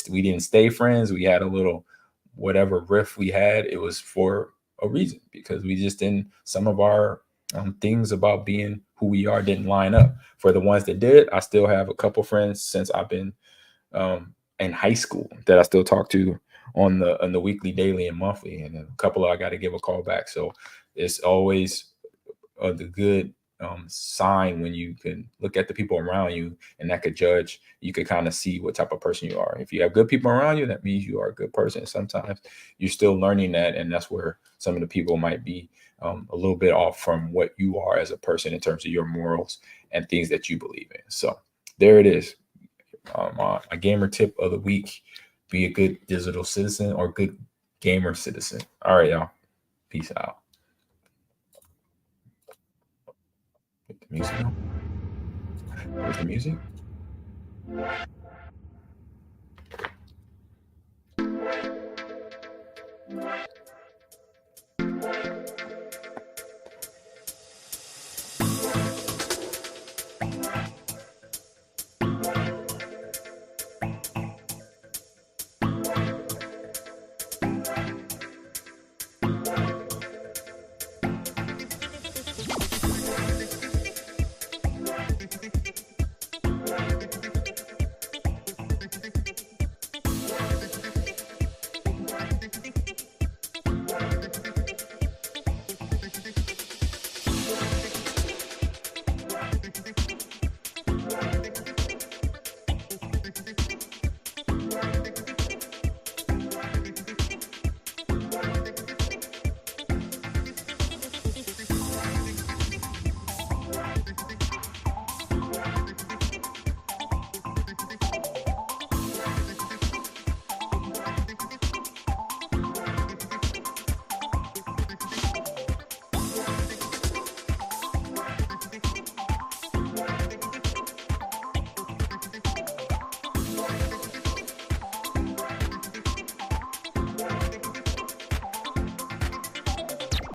we didn't stay friends, we had a little whatever riff we had, it was for a reason, because we just didn't, some of our things about being who we are didn't line up. For the ones that did, I still have a couple friends since I've been in high school that I still talk to on the weekly, daily, and monthly, and a couple I got to give a call back. So it's always the good sign when you can look at the people around you, and that could judge. You could kind of see what type of person you are. If you have good people around you, that means you are a good person. Sometimes you're still learning that, and that's where some of the people might be a little bit off from what you are as a person in terms of your morals and things that you believe in. So there it is. A gamer tip of the week: be a good digital citizen or good gamer citizen. All right, y'all. Peace out. Get the music on. Where's the music?